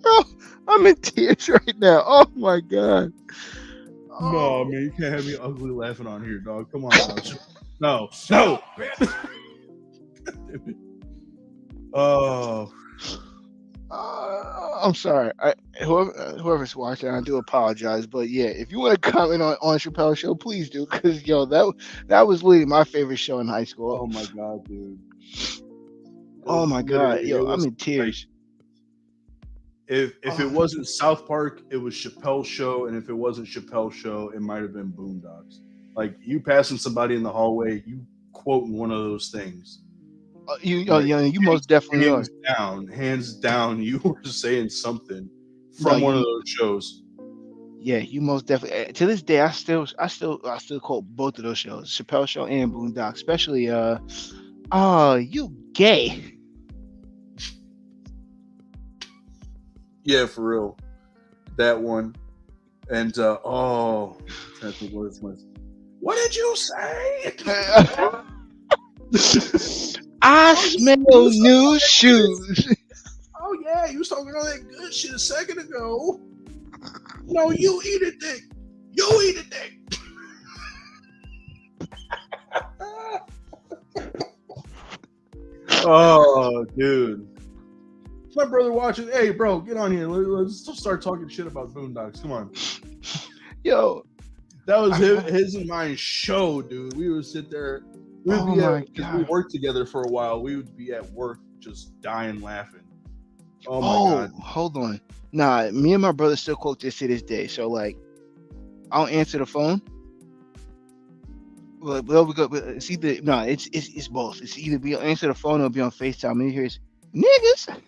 Bro, I'm in tears right now. Oh my god. No, man, you can't have me ugly laughing on here, dog. Come on, now. No. Oh. I'm sorry. Whoever's watching, I do apologize. But yeah, if you want to comment on Chappelle's Show, please do, because yo, that was literally my favorite show in high school. Oh my god, dude. Oh my god, yo, I'm in tears. If it wasn't South Park, it was Chappelle's Show, and if it wasn't Chappelle's Show, it might have been Boondocks. Like you passing somebody in the hallway, you quoting one of those things. You most definitely are. Hands down, you were saying something from one of those shows. Yeah, you most definitely. To this day, I still quote both of those shows, Chappelle's Show and Boondocks, especially you gay. Yeah, for real, that one, and what did you say? I smell new shoes. Oh yeah, you was talking all that good shit a second ago. No, you eat a dick. You eat a dick. Oh, dude. My brother watching. Hey, bro, get on here. Let's start talking shit about Boondocks. Come on. Yo. That was his and mine show, dude. We would sit there. We worked together for a while. We would be at work just dying laughing. Oh my god. Hold on. Nah, me and my brother still quote this to this day. So like, I'll answer the phone. Well, it's either it's both. It's either we'll answer the phone or be on FaceTime. And he hears niggas.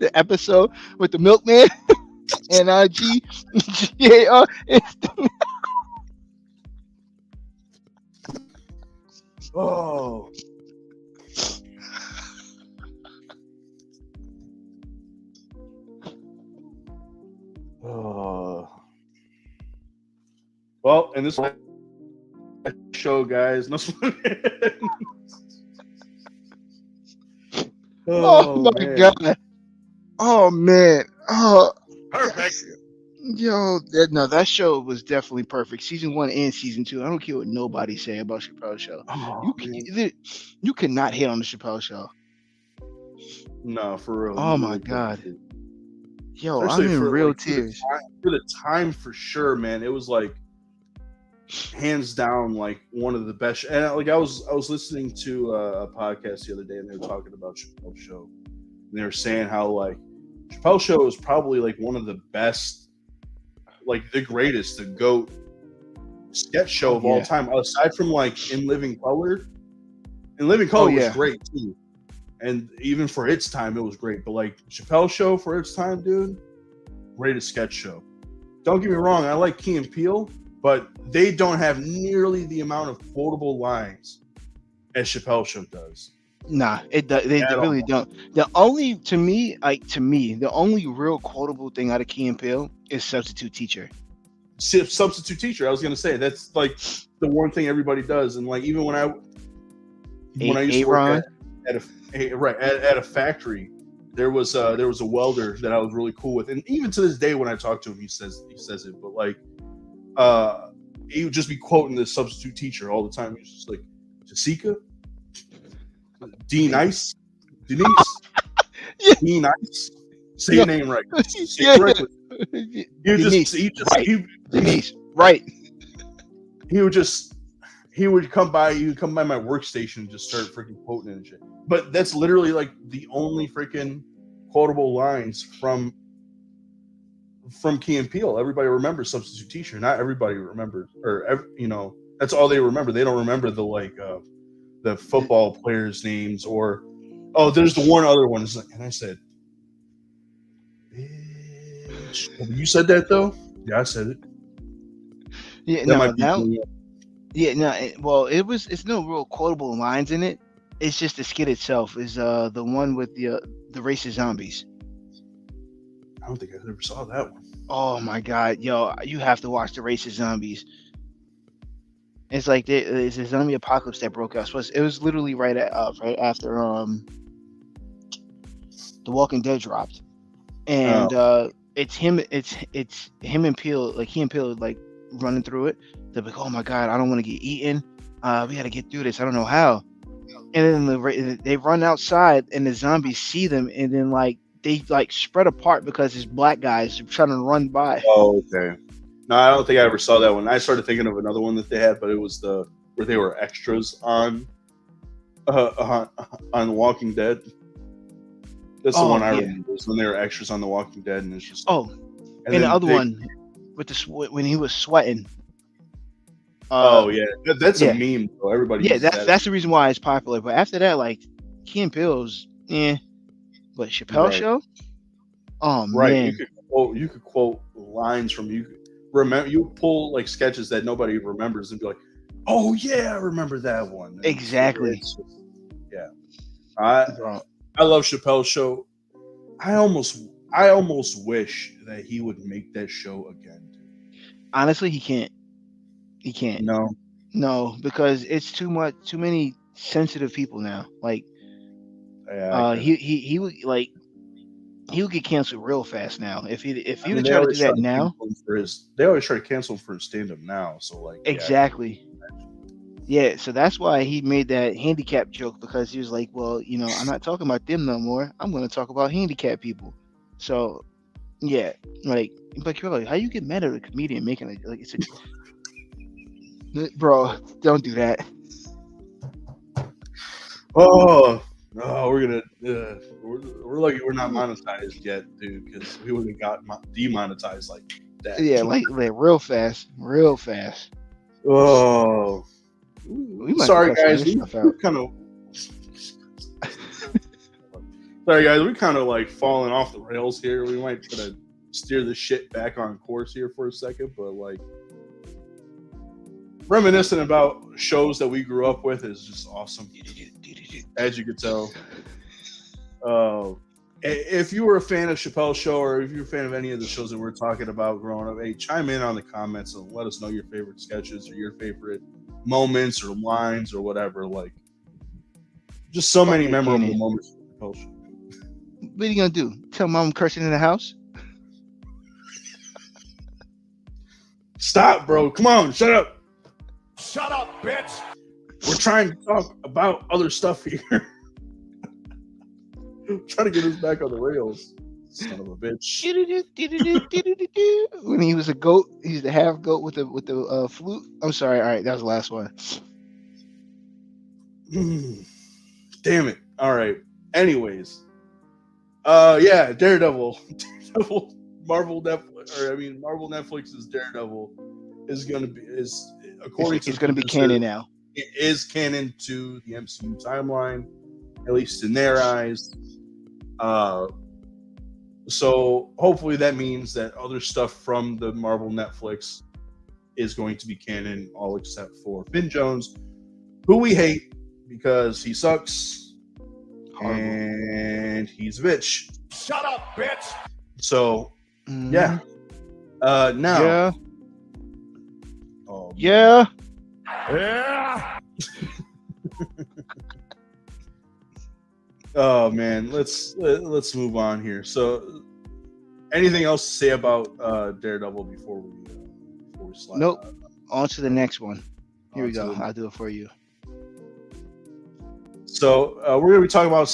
The episode with the milkman and GAR. Oh. Oh. Well, and this show, guys. Oh my god. Oh man. Oh. Perfect. Yo, that show was definitely perfect. Season 1 and season 2. I don't care what nobody say about Chappelle's Show. Oh, you cannot hate on the Chappelle Show. No, for real. Oh my god. Yo, especially I'm in real tears. For the time, for sure, man. It was like hands down, like one of the best. And like I was listening to a podcast the other day, and they were talking about Chappelle's Show, and they were saying how like Chappelle's Show is probably like one of the best, like the greatest, the GOAT sketch show of all time, aside from like In Living Color. In Living Color was great too, and even for its time, it was great. But like Chappelle's Show for its time, dude, greatest sketch show. Don't get me wrong, I like Key and Peele, but they don't have nearly the amount of quotable lines as Chappelle's Show does. Nah, they really don't. The only the only real quotable thing out of Key and Peele is Substitute Teacher. Substitute Teacher. I was gonna say that's like the one thing everybody does, and like even when I used to work at a factory, there was a welder that I was really cool with, and even to this day when I talk to him, he says it. But like, he would just be quoting the Substitute Teacher all the time. He was just like, Jessica, Denise, D Nice. Say your name right. Say it correctly. Denise, right. he, Denise, right. he would come by my workstation and just start freaking quoting it and shit. But that's literally like the only freaking quotable lines from Key and Peele. Everybody remembers Substitute Teacher. Not everybody remembers, that's all they remember. They don't remember the football players' names, or there's the one other one. And I said, bitch. You said that though? Yeah, I said it. Yeah, it's no real quotable lines in it. It's just the skit itself is the one with the racist zombies. I don't think I ever saw that one. Oh my god, yo, you have to watch the racist zombies. It's like it's a zombie apocalypse that broke out. So it was literally right after The Walking Dead dropped, and it's him and Peele, like he and Peele like running through it. They're like, oh my god, I don't want to get eaten. We got to get through this. I don't know how. And then they run outside, and the zombies see them, and then they spread apart because it's black guys trying to run by. Oh, okay. No, I don't think I ever saw that one. I started thinking of another one that they had, but it was where they were extras on Walking Dead. That's the one I remember. It was when they were extras on The Walking Dead, and it's just and the other one with when he was sweating. That's a meme. Though. Everybody. Yeah, that's the reason why it's popular. But after that, Key and Peele's, but Chappelle Show. Oh man, you could quote lines from you pull sketches that nobody remembers and be like, oh yeah, I remember that one. And exactly. I love Chappelle's Show. I almost wish that he would make that show again. Honestly, he can't. He can't. No, because it's too many sensitive people now. He would get canceled real fast now if he would try to do that now. They always try to cancel him for his stand-up now. So exactly. Yeah, so that's why he made that handicap joke, because he was like, well, I'm not talking about them no more. I'm going to talk about handicapped people. So, yeah, but you're like, how you get mad at a comedian making it's a bro, don't do that. Oh, we're lucky we're not monetized yet, dude, because we would have got demonetized like that. Yeah, like real fast. Oh, sorry guys, we kind of falling off the rails here. We might try to steer the shit back on course here for a second, but reminiscing about shows that we grew up with is just awesome, as you could tell. If you were a fan of Chappelle's Show, or if you're a fan of any of the shows that we're talking about growing up, hey, chime in on the comments and let us know your favorite sketches or your favorite moments or lines or whatever. Just so many memorable moments from Chappelle's Show. What are you gonna do? Tell mom I'm cursing in the house? Stop, bro. Come on, shut up. Shut up, bitch! We're trying to talk about other stuff here. Trying to get us back on the rails. Son of a bitch. When he was a goat, he's the half goat with the flute. I'm sorry. All right, that was the last one. Damn it. All right. Anyways. Daredevil. Marvel Netflix's Daredevil is going to be canon now. It is canon to the MCU timeline, at least in their eyes. So hopefully that means that other stuff from the Marvel Netflix is going to be canon, all except for Finn Jones, who we hate because he sucks. Horrible. And he's a bitch. Shut up, bitch! So, yeah. Now. Yeah. Oh, yeah. Yeah. Oh man, let's move on here. So, anything else to say about Daredevil before we slide? Nope. On to the next one. Here we go. I'll do it for you. So we're going to be talking about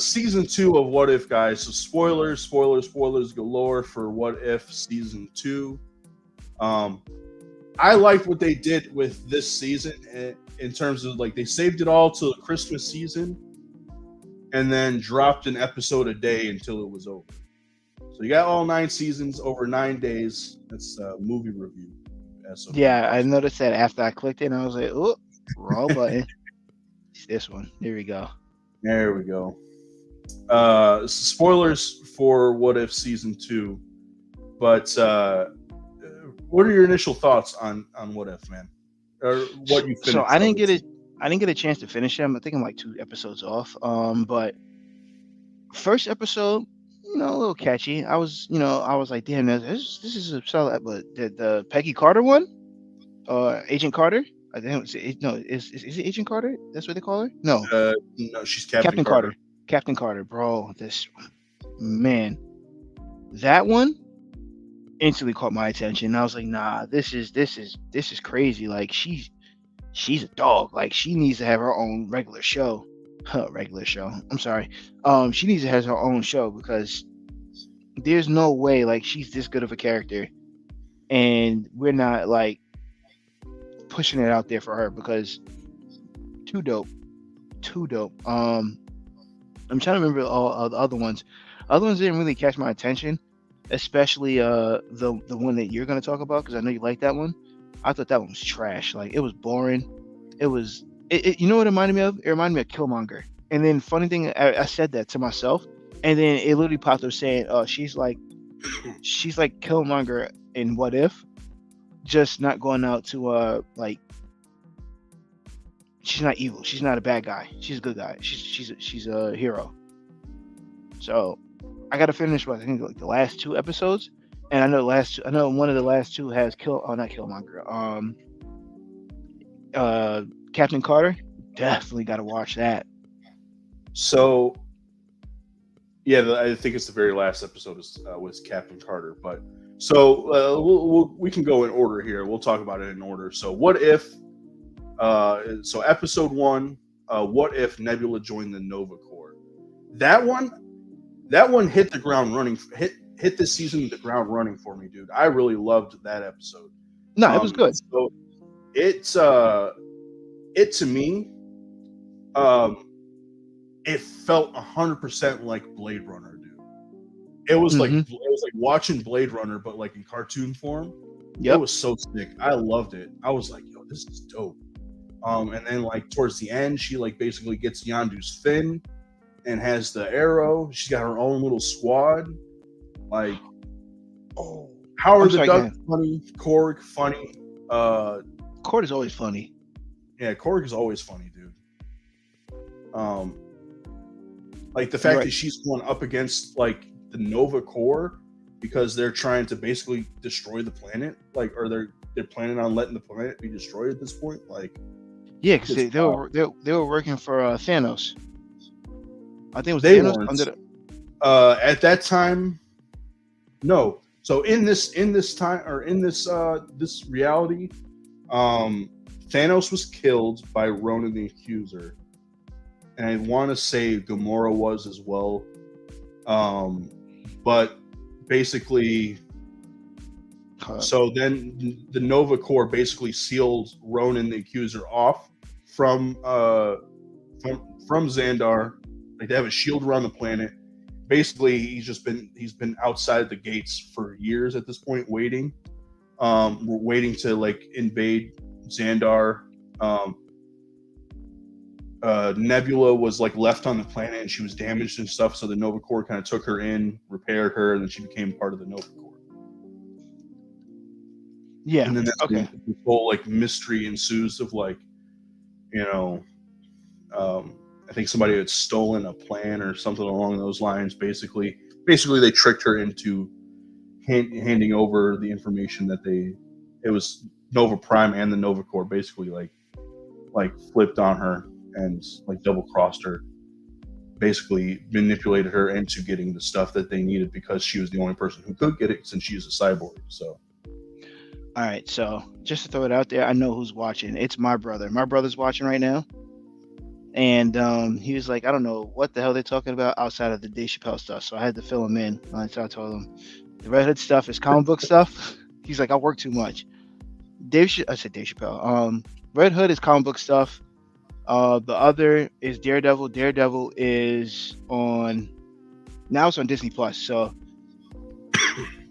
season 2 of What If, guys. So spoilers galore for What If season 2. I liked what they did with this season in terms of like they saved it all till the Christmas season and then dropped an episode a day until it was over. So you got all 9 seasons over 9 days. That's a movie review. Yeah, I noticed that after I clicked it, and I was like, "Oh, wrong button." It's this one. There we go. There we go. Spoilers for What If season 2, but what are your initial thoughts on What If, man? Or what you finished? So I didn't get a chance to finish them. I think I'm like 2 episodes off. But first episode, a little catchy. I was like, damn, this is a solid. But the Peggy Carter one, Agent Carter. I think is it Agent Carter? That's what they call her? No, no, she's Captain Carter. Captain Carter, bro. This man, that one instantly caught my attention. I was like, nah, this is crazy. Like she's a dog. Like she needs to have her own regular show. I'm sorry. She needs to have her own show because there's no way like she's this good of a character, and we're not like pushing it out there for her because too dope. I'm trying to remember all the other ones. Other ones didn't really catch my attention, especially the one that you're gonna talk about because I know you like that one. I thought that one was trash. Like it was boring. It was you know what it reminded me of? It reminded me of Killmonger. And then funny thing, I said that to myself, and then it literally popped up saying, she's like Killmonger in What If, just not going out to like she's not evil. She's not a bad guy. She's a good guy. She's a hero. So I got to finish. I think like the last 2 episodes, and I know one of the last 2 has not Killmonger. Captain Carter. Definitely got to watch that. So yeah, I think it's the very last episode was Captain Carter. But so we can go in order here. We'll talk about it in order. So What If? So episode 1, What If Nebula joined the Nova Corps? That one hit the ground running. Hit this season the ground running for me, dude. I really loved that episode. No, it was good. So it to me, it felt 100% like Blade Runner, dude. It was like watching Blade Runner, but like in cartoon form. Yep. It was so sick. I loved it. I was like, yo, this is dope. And then like towards the end, she like basically gets Yondu's fin and has the arrow. She's got her own little squad. Like, Howard the Duck funny, Korg funny. Korg is always funny. Yeah, Korg is always funny, dude. Like the fact that she's going up against like the Nova Corps because they're trying to basically destroy the planet, like, or they're planning on letting the planet be destroyed at this point, like. Yeah, because they were working for Thanos. I think it was Thanos under the... at that time. No, so in this time or in this reality, Thanos was killed by Ronan the Accuser, and I want to say Gamora was as well, but basically. So then the Nova Corps basically sealed Ronan the Accuser off from Xandar. Like they have a shield around the planet. Basically, he's been outside the gates for years at this point, waiting to like invade Xandar. Nebula was like left on the planet and she was damaged and stuff. So the Nova Corps kind of took her in, repaired her, and then she became part of the Nova Corps. Yeah. And then this whole like mystery ensues of like, I think somebody had stolen a plan or something along those lines. Basically they tricked her into handing over the information that it was Nova Prime and the Nova Corps basically like flipped on her and like double crossed her, basically manipulated her into getting the stuff that they needed because she was the only person who could get it since she's a cyborg. So. All right, so just to throw it out there, I know who's watching. It's my brother. My brother's watching right now. And he was like, I don't know what the hell they're talking about outside of the Dave Chappelle stuff. So I had to fill him in. So I told him the Red Hood stuff is comic book stuff. He's like, I work too much. I said Dave Chappelle. Red Hood is comic book stuff. The other is Daredevil. Daredevil is on now. It's on Disney Plus. So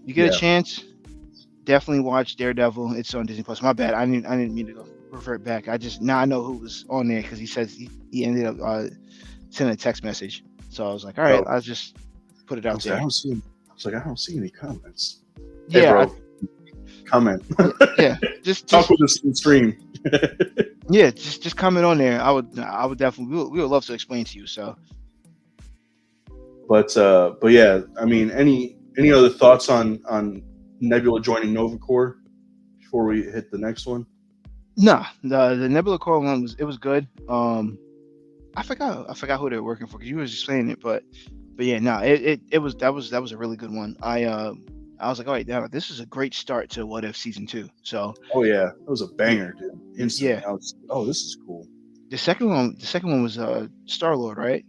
you get a chance, definitely watch Daredevil. It's on Disney Plus. My bad. I didn't mean to go revert back. Now I know who was on there because he says he ended up sending a text message. So I was like, all right, I'll just put it out there. I was like, I don't see any comments. Yeah, hey, bro, comment. Yeah, just talk with us in stream. Yeah, just comment on there. I would definitely we would love to explain to you. So, but yeah, I mean, any other thoughts on Nebula joining Nova Corps before we hit the next one? Nah, the Nebula Corps one was good. I forgot who they were working for because you were just saying it, but yeah, that was a really good one. I was like, all right, now this is a great start to What If season 2. So, oh yeah, it was a banger, dude. Instantly, yeah, I was, oh, this is cool. The second one was Star-Lord, right?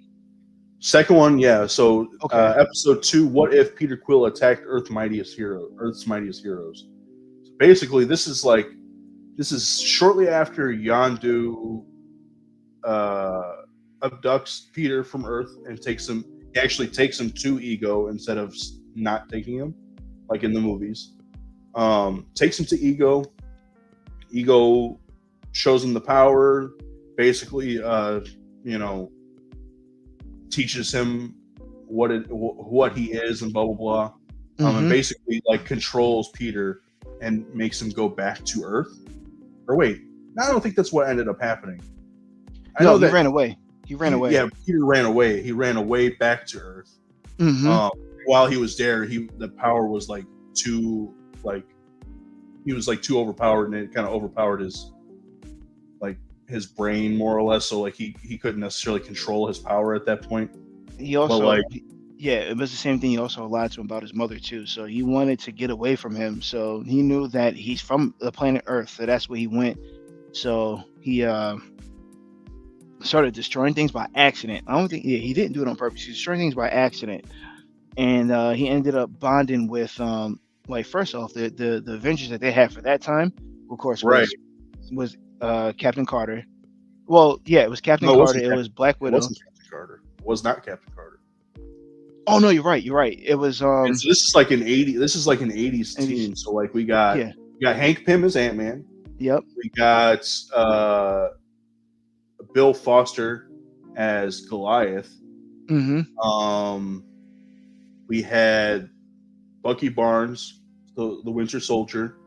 Second one, yeah. So okay. Episode 2, What If Peter Quill Attacked Earth's Mightiest Heroes? So basically, this is shortly after Yondu abducts Peter from Earth and actually takes him to Ego instead of not taking him, like in the movies. Takes him to Ego. Ego shows him the power, basically, teaches him what he is and blah blah blah. And basically like controls Peter and makes him go back to Earth. Or wait, I don't think that's what ended up happening. He ran away. He ran away. Yeah, Peter ran away. He ran away back to Earth. While he was there, the power was too overpowered, and it kind of overpowered his brain more or less. So he couldn't necessarily control his power at that point. He also it was the same thing. He also lied to him about his mother too. So he wanted to get away from him. So he knew that he's from the planet Earth, so that's where he went. So he started destroying things by accident. I don't think he didn't do it on purpose. He destroyed things by accident, and he ended up bonding with first off the Avengers that they had for that time, of course, was Captain Carter. Well, yeah, it was Captain Carter. It was Black Widow. It wasn't Captain Carter. It was not Captain Carter. Oh no, you're right. It was. So this is like an 80s team. So we got Hank Pym as Ant-Man. Yep. We got Bill Foster as Goliath. We had Bucky Barnes, the Winter Soldier.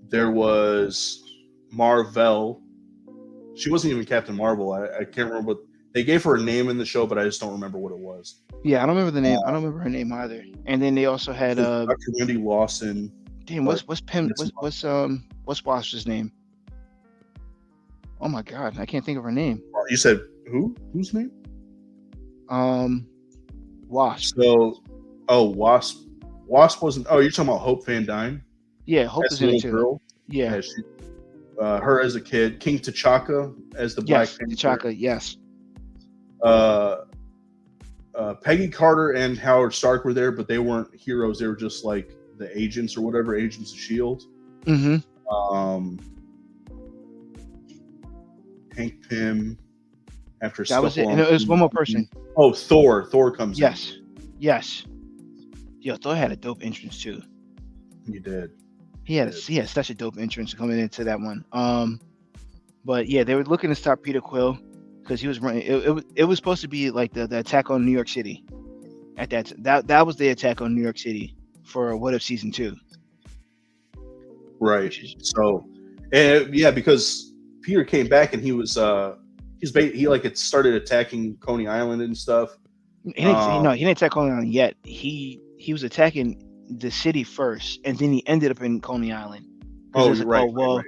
There was Marvel. She wasn't even Captain Marvel. I can't remember what they gave her a name in the show, but I just don't remember what it was. Yeah, I don't remember the name. I don't remember her name either. And then they also had Dr. Wendy Lawson. Damn, what's Foster's name? Oh my God, I can't think of her name. You said who? Whose name? Wasp. Wasp. Wasp wasn't. Oh, you're talking about Hope Van Dyne? Yeah, Hope is in it too. Girl. Yeah. Her as a kid. King T'Chaka as the Black Panther. T'Chaka, yes. Peggy Carter and Howard Stark were there, but they weren't heroes. They were just like the agents or whatever, Agents of S.H.I.E.L.D. Hank Pym. After that was it, and it was one more person. Oh, Thor. Thor comes in. Yes. Yo, Thor had a dope entrance too. He did. He had such a dope entrance coming into that one. But yeah, they were looking to stop Peter Quill because he was running. It was supposed to be like the attack on New York City. At that was the attack on New York City for What If season 2. Right. So, because Peter came back and he was he had started attacking Coney Island and stuff. He didn't attack Coney Island yet. He was attacking the city first, and then he ended up in Coney Island. Right.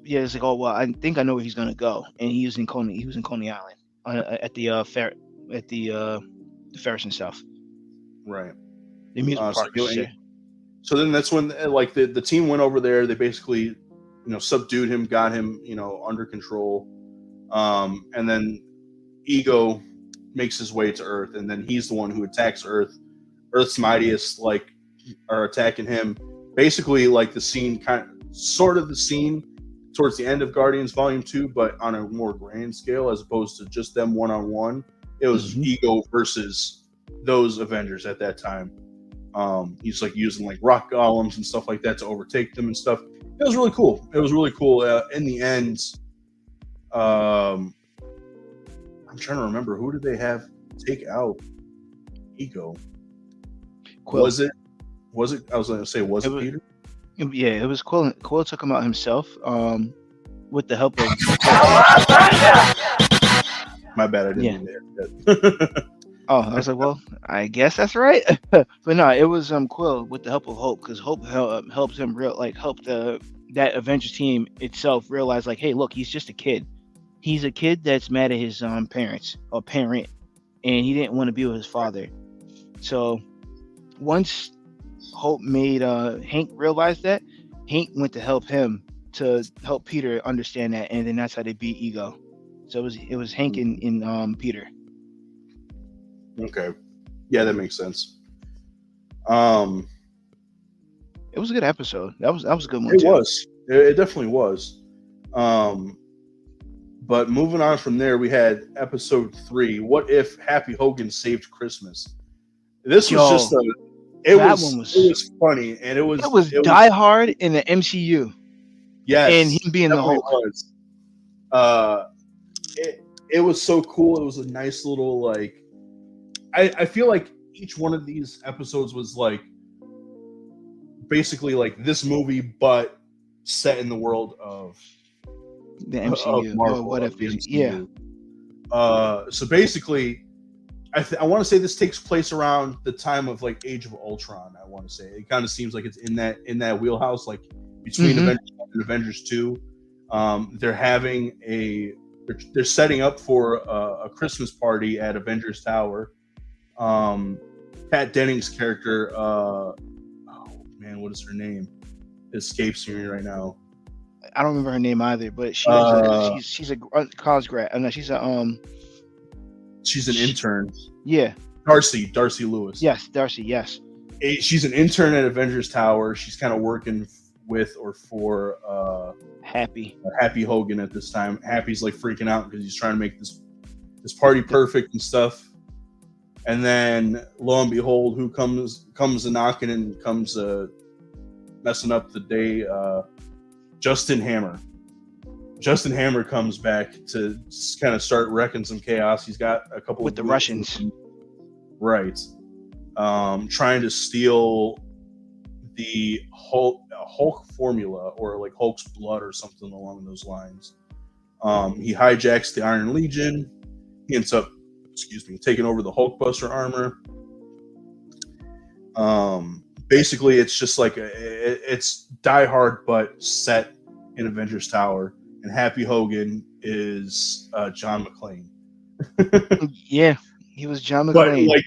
Yeah, it's like, I think I know where he's gonna go, and he was in Coney Island at the fair, at the Ferris and stuff. Right. The amusement park. So then that's when the team went over there. They basically subdued him, got him, under control. And then Ego makes his way to Earth, and then he's the one who attacks Earth. Earth's mightiest are attacking him. Basically, like the scene sort of the scene towards the end of Guardians Volume 2, but on a more grand scale as opposed to just them one-on-one. It was Ego versus those Avengers at that time. He's like using like rock golems and stuff like that to overtake them and stuff. It was really cool. In the end, I'm trying to remember, who did they have take out Ego? Quill. Was it? I was going to say, was it Peter? Yeah, it was Quill. Quill took him out himself, with the help of. My bad, I didn't mean that. Oh, I was like, well, I guess that's right. But no, it was Quill with the help of Hope, because Hope helps him help that Avengers team itself realize, like, hey, look, he's just a kid. He's a kid that's mad at his parent, and he didn't want to be with his father. So once Hope made Hank realize that, Hank went to help Peter understand that, and then that's how they beat Ego. So it was Hank and Peter. Okay, yeah, that makes sense. It was a good episode. That was a good one. It definitely was. But moving on from there, we had episode 3. What if Happy Hogan saved Christmas? This was it was funny, and it was Die Hard in the MCU. Yes, and him being the Hulk. It was so cool. It was a nice little I feel like each one of these episodes was like basically like this movie, but set in the world of the MCU. Of Marvel, or what if MCU. Yeah. So basically, I want to say this takes place around the time of like Age of Ultron. I want to say it kind of seems like it's in that wheelhouse, like between Avengers 1 and Avengers 2. They're setting up for a Christmas party at Avengers Tower. Pat Denning's character, what is her name? It escapes me right now. I don't remember her name either, but she's a college grad. No, she's an intern. Yeah. Darcy Lewis. Yes, Darcy. Yes. She's an intern at Avengers Tower. She's kind of working with or for Happy Hogan at this time. Happy's like freaking out because he's trying to make this party perfect and stuff. And then lo and behold, who comes a knocking and comes messing up the day? Justin Hammer. Justin Hammer comes back to kind of start wrecking some chaos. He's got a couple with the Russians, right? Trying to steal the Hulk formula, or like Hulk's blood or something along those lines. He hijacks the Iron Legion. He ends up, taking over the Hulkbuster armor. Basically, it's just like it's Die Hard, but set in Avengers Tower. And Happy Hogan is John McClane. Yeah, he was John McClane. But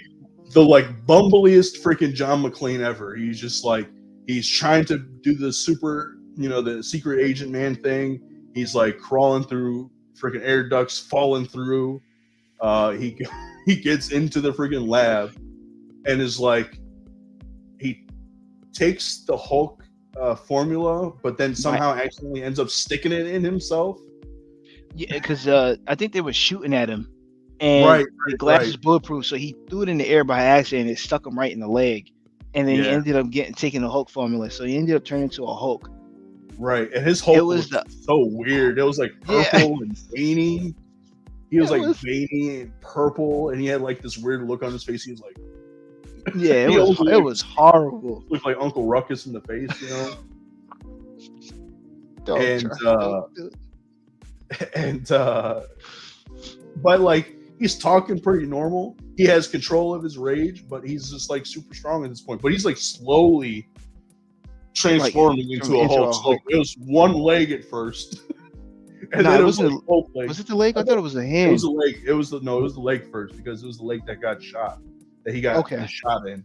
the bumbliest freaking John McClane ever. He's just like, he's trying to do the super, the secret agent man thing. He's like crawling through freaking air ducts, falling through. He gets into the freaking lab and is like, he takes the Hulk formula, but then somehow accidentally ends up sticking it in himself. Yeah, because I think they were shooting at him, and the glass is bulletproof, so he threw it in the air by accident. And it stuck him right in the leg, and then he ended up taking the Hulk formula. So he ended up turning into a Hulk. Right, and his Hulk was so weird. It was like purple and veiny. He was veiny and purple, and he had like this weird look on his face. He was like, yeah, it was horrible. Looked like Uncle Ruckus in the face, but like he's talking pretty normal. He has control of his rage, but he's just like super strong at this point. But he's like slowly transforming into a Hulk. So it was one leg at first. And then it was the whole leg. Was it the leg? I thought it was the hand. It was the leg. It was the leg first, because it was the leg that got shot. That he got shot in.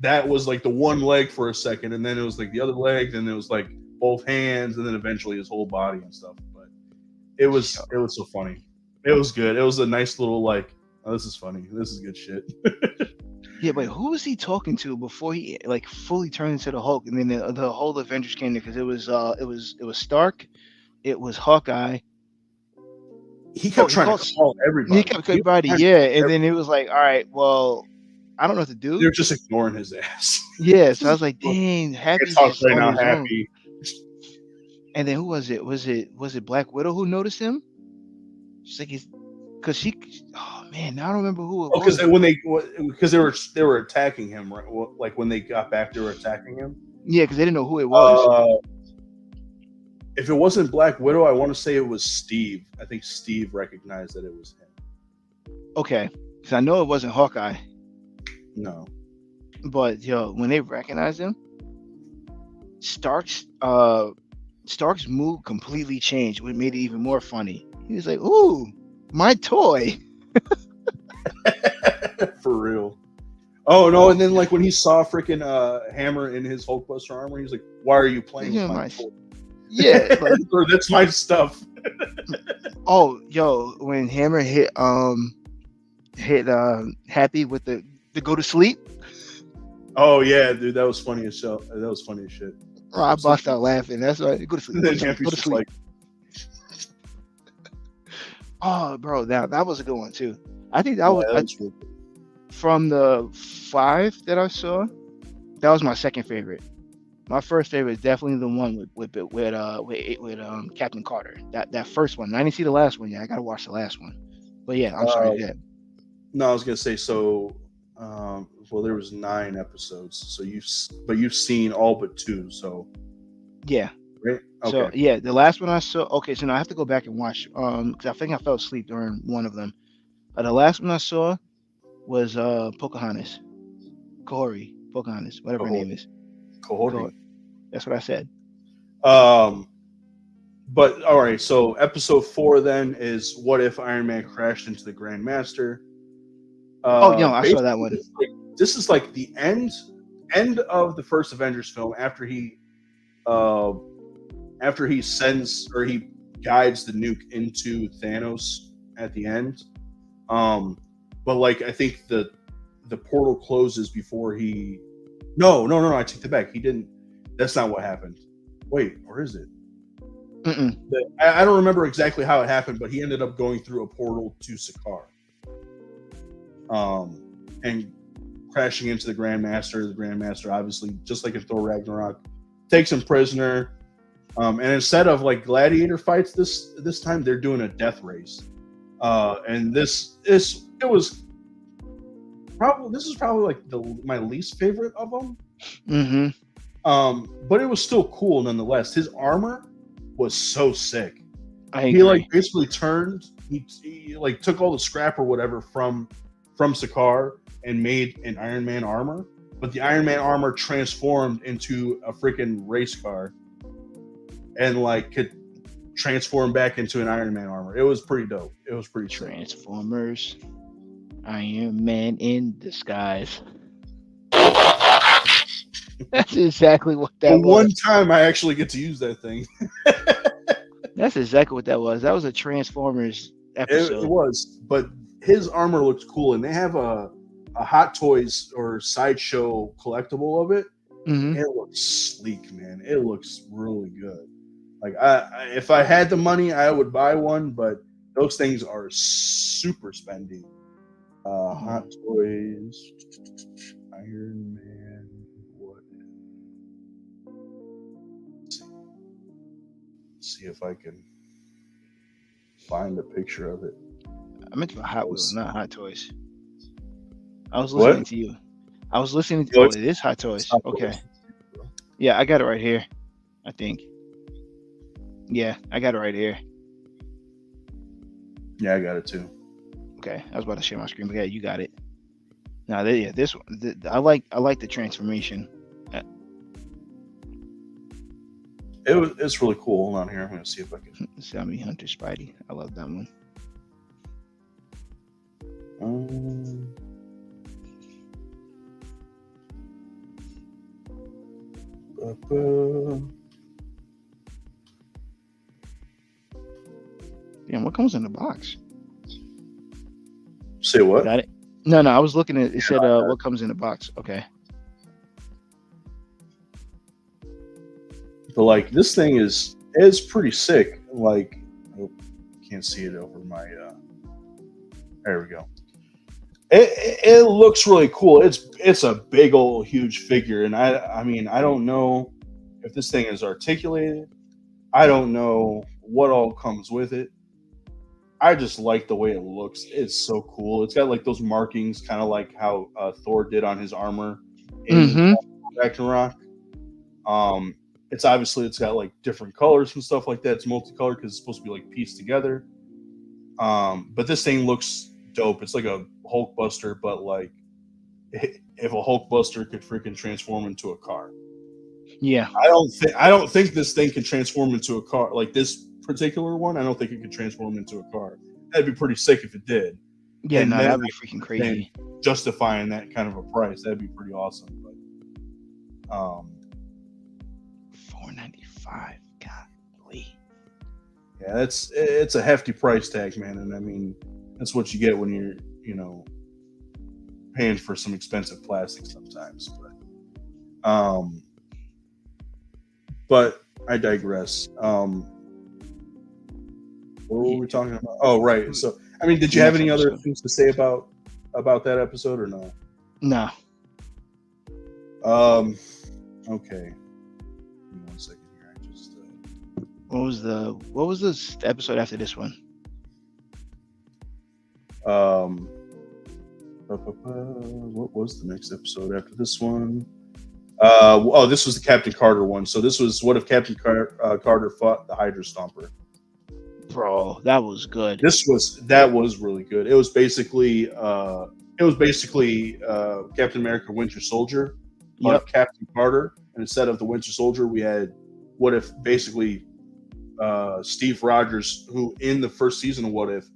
That was like the one leg for a second, and then it was like the other leg, then it was like both hands, and then eventually his whole body and stuff. But it was so funny. It was good. It was a nice little like, oh, this is funny. This is good shit. Yeah, but who was he talking to before he like fully turned into the Hulk? And then the whole Avengers came there because it was Stark, it was Hawkeye. He kept trying to call everybody. He kept everybody, yeah. And then it was like, all right, well, I don't know what to do. They're just ignoring his ass. Yeah, so I was like, dang, Happy's just right on now, his own. Happy. And then who was it? Was it Black Widow who noticed him? She's like, because she, oh man, now I don't remember who it was. Because they were attacking him, right? Like when they got back, they were attacking him. Yeah, because they didn't know who it was. If it wasn't Black Widow, I want to say it was Steve. I think Steve recognized that it was him. Okay, because I know it wasn't Hawkeye. No. But when they recognized him, Stark's mood completely changed, which made it even more funny. He was like, "Ooh, my toy." For real. Oh no! And then like when he saw freaking Hammer in his Hulkbuster armor, he was like, "Why are you playing with my toy?" Yeah, or that's my stuff. Oh, when Hammer hit Happy with the go to sleep. Oh yeah, dude, that was funny as shit. That was funny as shit. Oh, I bust out laughing. That's right. Go to sleep. Go to sleep. Oh, bro, that was a good one too. I think that was from the 5 that I saw. That was my second favorite. My first favorite is definitely the one with Captain Carter. That first one. I didn't see the last one yet. I gotta watch the last one. But yeah, I'm sorry. Yeah. No, I was gonna say so. Well, there was 9 episodes, so you've seen all but 2. So yeah. Right. Okay. So yeah, the last one I saw. Okay, so now I have to go back and watch. Because I think I fell asleep during one of them. The last one I saw was Pocahontas, Pocahontas, whatever her name is. Kahori. That's what I said. But all right, so episode 4 then is what if Iron Man crashed into the Grand Master? I saw that one. This is like the end of the first Avengers film after he sends or he guides the nuke into Thanos at the end. But like I think the portal closes before he. No, I take that back. He didn't. That's not what happened. Wait, or is it? I don't remember exactly how it happened, but he ended up going through a portal to Sakaar. And crashing into the Grand Master. The Grand Master, obviously, just like in Thor Ragnarok, takes him prisoner. And instead of like gladiator fights this time, they're doing a death race. And this is probably like my least favorite of them. Mm-hmm. But it was still cool nonetheless. His armor was so sick. He like basically turned. He like took all the scrap or whatever from Sakaar and made an Iron Man armor. But the Iron Man armor transformed into a freaking race car, and like could transform back into an Iron Man armor. It was pretty dope. It was pretty Transformers, Iron Man in disguise. That's exactly what that was. One time I actually get to use that thing. That's exactly what that was. That was a Transformers episode. It was, but his armor looks cool, and they have a Hot Toys or Sideshow collectible of it. Mm-hmm. It looks sleek, man. It looks really good. Like if I had the money, I would buy one, but those things are super spendy. Hot Toys, Iron Man. What? Let's see if I can find a picture of it. I meant for Hot Wheels, not Hot Toys. I was listening to you. I was listening to. Oh, it is Hot Toys. Okay. Yeah, I got it right here. I think. Yeah, I got it right here. Yeah, I got it too. Okay, I was about to share my screen, but yeah, you got it. Now, this one, I like the transformation. It's really cool. Hold on here. I'm gonna see if I can. Sammy Hunter Spidey. I love that one. Damn, what comes in the box? Say what? Got it. No, I was looking at it. Said what comes in the box. Okay. But like this thing is pretty sick. Like, oh, can't see it over my. There we go. It looks really cool. It's a big old huge figure, and I mean I don't know if this thing is articulated. I don't know what all comes with it. I just like the way it looks. It's so cool. It's got like those markings, kind of like how Thor did on his armor in Ragnarok. It's got like different colors and stuff like that. It's multicolored because it's supposed to be like pieced together. But this thing looks dope. It's like a Hulkbuster, but like if a Hulkbuster could freaking transform into a car. Yeah. I don't think this thing can transform into a car. Like this particular one, I don't think it could transform into a car. That'd be pretty sick if it did. Yeah, And no, then that'd be freaking crazy. Justifying that kind of a price, that'd be pretty awesome. But $4.95. Golly. yeah, it's a hefty price tag, man. And I mean, that's what you get when you're, paying for some expensive plastic sometimes. But I digress. What were we talking about? Oh, right. So, I mean, did you have any other things to say about that episode or no? No. Okay. Give me 1 second here. I just. What was this episode after this one? What was the next episode after this one? This was the Captain Carter one. So this was what if Captain Carter fought the Hydra Stomper. Bro, that was good. That was really good. It was basically Captain America Winter Soldier, Captain Carter, and instead of the Winter Soldier, we had what if basically Steve Rogers, who in the first season of What If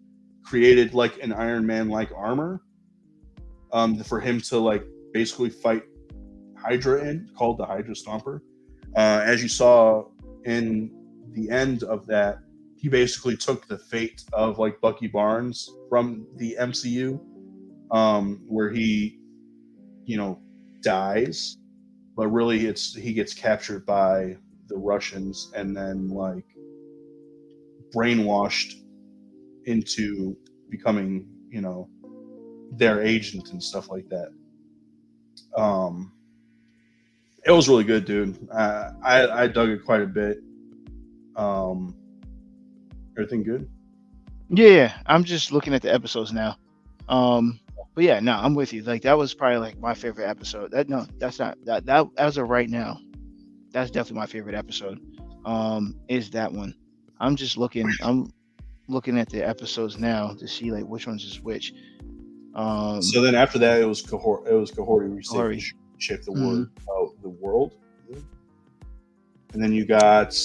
created like an Iron Man like armor for him to like basically fight Hydra in, called the Hydra Stomper. As you saw in the end of that, he basically took the fate of like Bucky Barnes from the MCU, where he, dies, but really he gets captured by the Russians and then like brainwashed into becoming, their agent and stuff like that. It was really good, dude. I dug it quite a bit. Everything good? Yeah, I'm just looking at the episodes now. But yeah, no, I'm with you. Like that was probably like my favorite episode. That's not that as of right now. That's definitely my favorite episode. Is that one? I'm looking at the episodes now to see like which one's is which. So then after that, it was Kahori. We saved the ship, the world. And then you got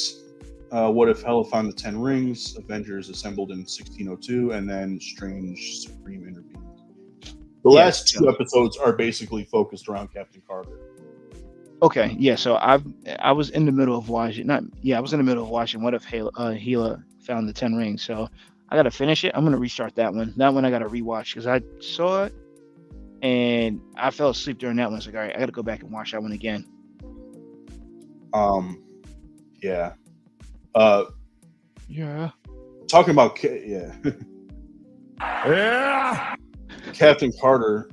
What If Hela Found the Ten Rings, Avengers Assembled in 1602, and then Strange Supreme Intervened. The last two episodes are basically focused around Captain Carter. Okay, yeah. So I was in the middle of watching. I was in the middle of watching What If Hela Found the Ten Rings. So I gotta finish it. I'm gonna restart that one. That one I gotta rewatch because I saw it and I fell asleep during that one. It's like, all right, I gotta go back and watch that one again. Yeah. Yeah. Talking about Captain Carter.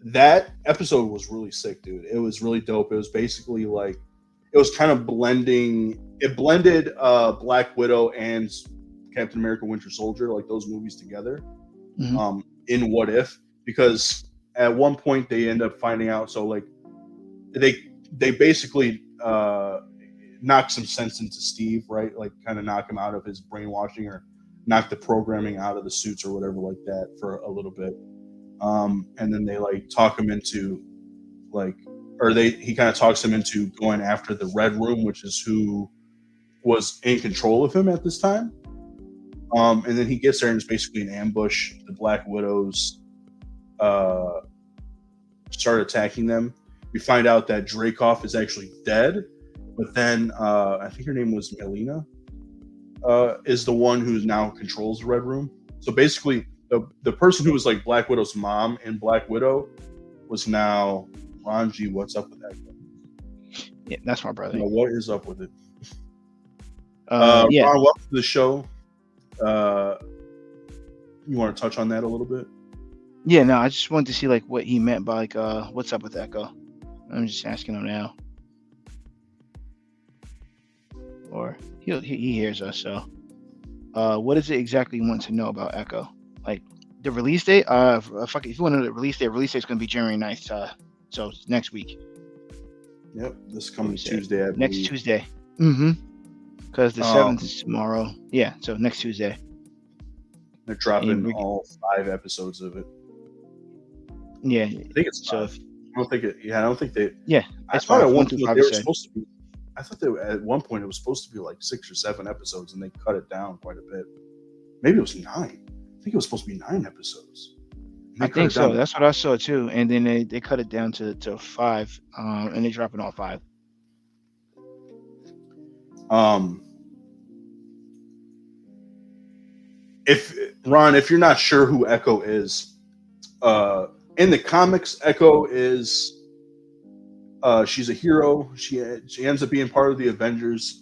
That episode was really sick, dude. It was really dope. It was basically like it was kind of blended Black Widow and Captain America Winter Soldier, like those movies together. Mm-hmm. In What If, because at one point they end up finding out, so like they basically knock some sense into Steve, right? Like kind of knock him out of his brainwashing or knock the programming out of the suits or whatever like that for a little bit. And then they like talk him into he kind of talks him into going after the Red Room, which is who was in control of him at this time. And then he gets there and it's basically an ambush. The Black Widows start attacking them. We find out that Dreykov is actually dead, but then I think her name was Melina. is the one who now controls the Red Room. So basically, the person who was like Black Widow's mom in Black Widow was now Ranji. What's up with that? Yeah, that's my brother. What is up with it? Yeah. Ron, welcome to the show. You want to touch on that a little bit? Yeah, no, I just wanted to see like what he meant by like what's up with Echo. I'm just asking him now. Or he hears us, so what is it exactly you want to know about Echo? Like the release date? Fuck it, if you want to know the release date's gonna be January 9th, so it's next week. Yep, this coming Tuesday, I next believe. Tuesday. Mm-hmm. Because the 7th is tomorrow. Yeah, so next Tuesday. They're dropping all 5 episodes of it. Yeah, I think it's 5. so. I don't think it. Yeah, I don't think they. Yeah, I it's thought 5, at one 1 point through 5 they were said. supposed to be. I thought at one point it was supposed to be like 6 or 7 episodes, and they cut it down quite a bit. Maybe it was 9. I think it was supposed to be 9 episodes. I think so. That's what I saw too. And then they cut it down to 5, and they're dropping all 5. If you're not sure who Echo is, in the comics, Echo is she's a hero. She ends up being part of the Avengers.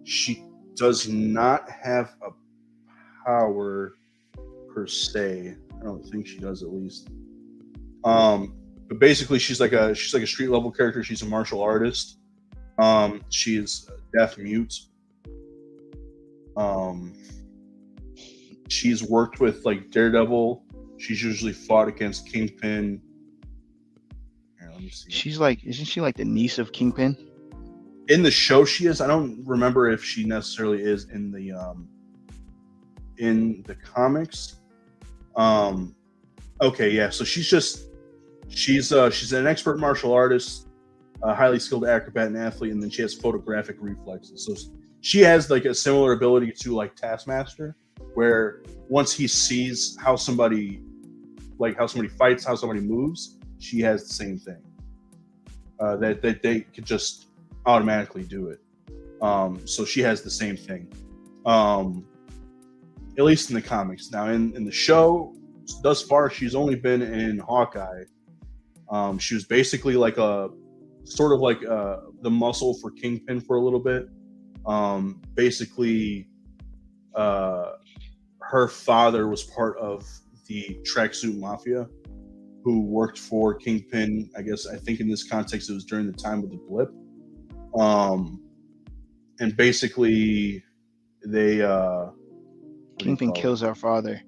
She does not have a power per se. I don't think she does, at least. But basically, she's like a street level character. She's a martial artist. She is deaf mute. She's worked with like Daredevil. She's usually fought against Kingpin. Here, let me see. Isn't she like the niece of Kingpin? In the show, she is. I don't remember if she necessarily is in the comics. Okay, yeah. So she's an expert martial artist, a highly skilled acrobat and athlete, and then she has photographic reflexes. So she has like a similar ability to like Taskmaster, where once he sees how somebody fights, how somebody moves, she has the same thing. That they could just automatically do it. So she has the same thing. At least in the comics. Now in the show, thus far, she's only been in Hawkeye. She was basically like the muscle for Kingpin for a little bit. Basically, her father was part of the Tracksuit Mafia, who worked for Kingpin. I think in this context, it was during the time of the blip. And basically, they Kingpin kills our father.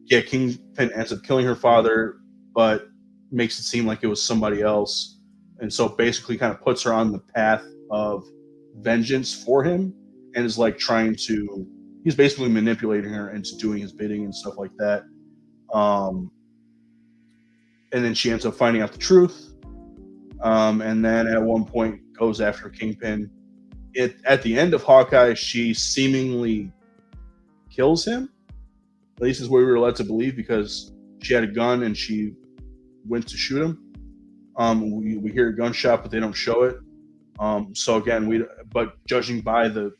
Yeah, Kingpin ends up killing her father, but makes it seem like it was somebody else, and so basically kind of puts her on the path of vengeance for him, and is like he's basically manipulating her into doing his bidding and stuff like that. And then she ends up finding out the truth, and then at one point goes after Kingpin. At the end of Hawkeye, she seemingly kills him. At least is what we were led to believe, because she had a gun and she went to shoot him. We hear a gunshot, but they don't show it. So again, but judging by the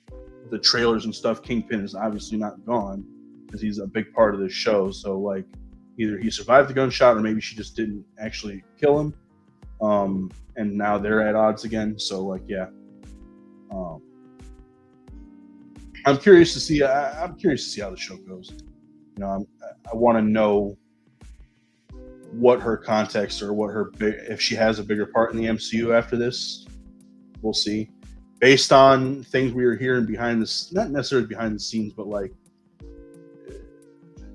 trailers and stuff, Kingpin is obviously not gone, because he's a big part of this show. So like, either he survived the gunshot, or maybe she just didn't actually kill him. And now they're at odds again. So like, yeah. I'm curious to see. I'm curious to see how the show goes. I want to know what her context, or if she has a bigger part in the MCU after this. We'll see. Based on things we were hearing not necessarily behind the scenes, but like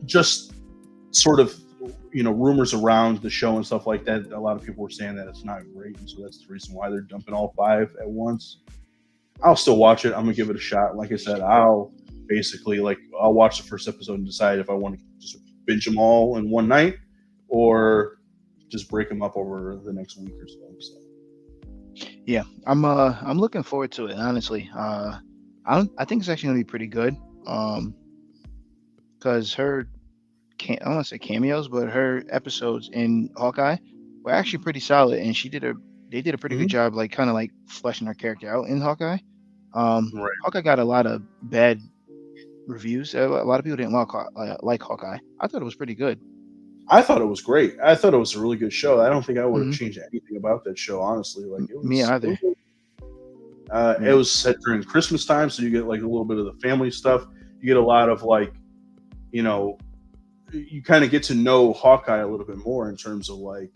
just sort of rumors around the show and stuff like that. A lot of people were saying that it's not great, and so that's the reason why they're dumping all 5 at once. I'll still watch it. I'm gonna give it a shot. Like I said, I'll watch the first episode and decide if I want to just binge them all in one night, or just break them up over the next week or so. Yeah, I'm looking forward to it, honestly. I think it's actually gonna be pretty good. Because I don't want to say cameos, but her episodes in Hawkeye were actually pretty solid, and they did a pretty good job, like kind of like fleshing her character out in Hawkeye. Right. Hawkeye got a lot of bad reviews. A lot of people didn't like Hawkeye. I thought it was pretty good. I thought it was great. I thought it was a really good show. I don't think I would have Mhm. changed anything about that show, honestly. Like it was Me either. It was set during Christmas time, so you get like a little bit of the family stuff. You get a lot of like, you know, you kind of get to know Hawkeye a little bit more in terms of like,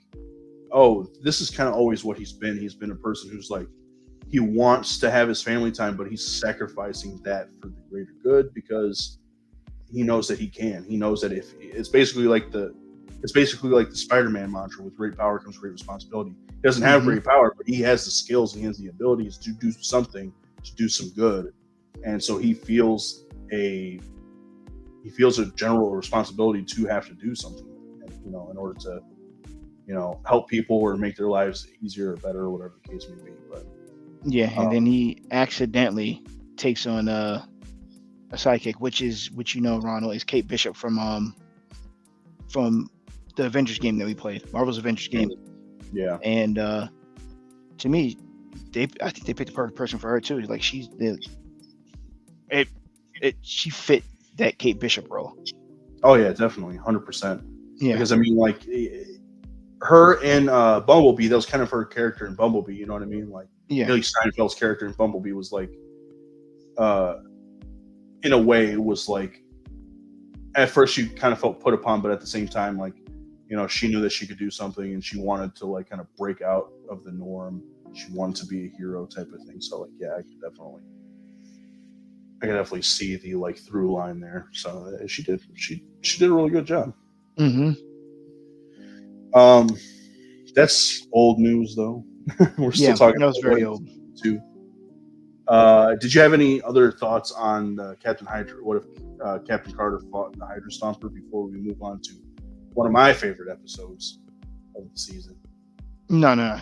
oh, this is kind of always what he's been. He's been a person who's like, he wants to have his family time, but he's sacrificing that for the greater good because he knows that he can. He knows that if it's basically like the Spider-Man mantra: with great power comes great responsibility. He doesn't have Mhm. great power, but he has the skills and he has the abilities to do something, to do some good, and so he feels a general responsibility to have to do something, you know, in order to, you know, help people or make their lives easier or better or whatever the case may be. But Yeah, and then he accidentally takes on a sidekick, which you know, Ronald, is Kate Bishop from the Avengers game that we played, Marvel's Avengers game. yeah, And to me, I think they picked the perfect person for her too. Like she fit that Kate Bishop role. oh yeah, definitely, 100%. Yeah, Because I mean, like her in Bumblebee, that was kind of her character in Bumblebee. You know what I mean? Like yeah, Haley Steinfeld's character in Bumblebee was like, in a way, it was like, at first she kind of felt put upon, but at the same time, like, you know, she knew that she could do something and she wanted to like kind of break out of the norm. She wanted to be a hero type of thing. So like, yeah, I could definitely see the like through line there. So she did a really good job. mm-hmm. That's old news though. We're still talking. That was about very what- old. Too. Did you have any other thoughts on Captain Hydra? What if Captain Carter fought the Hydra Stomper before we move on to one of my favorite episodes of the season? No.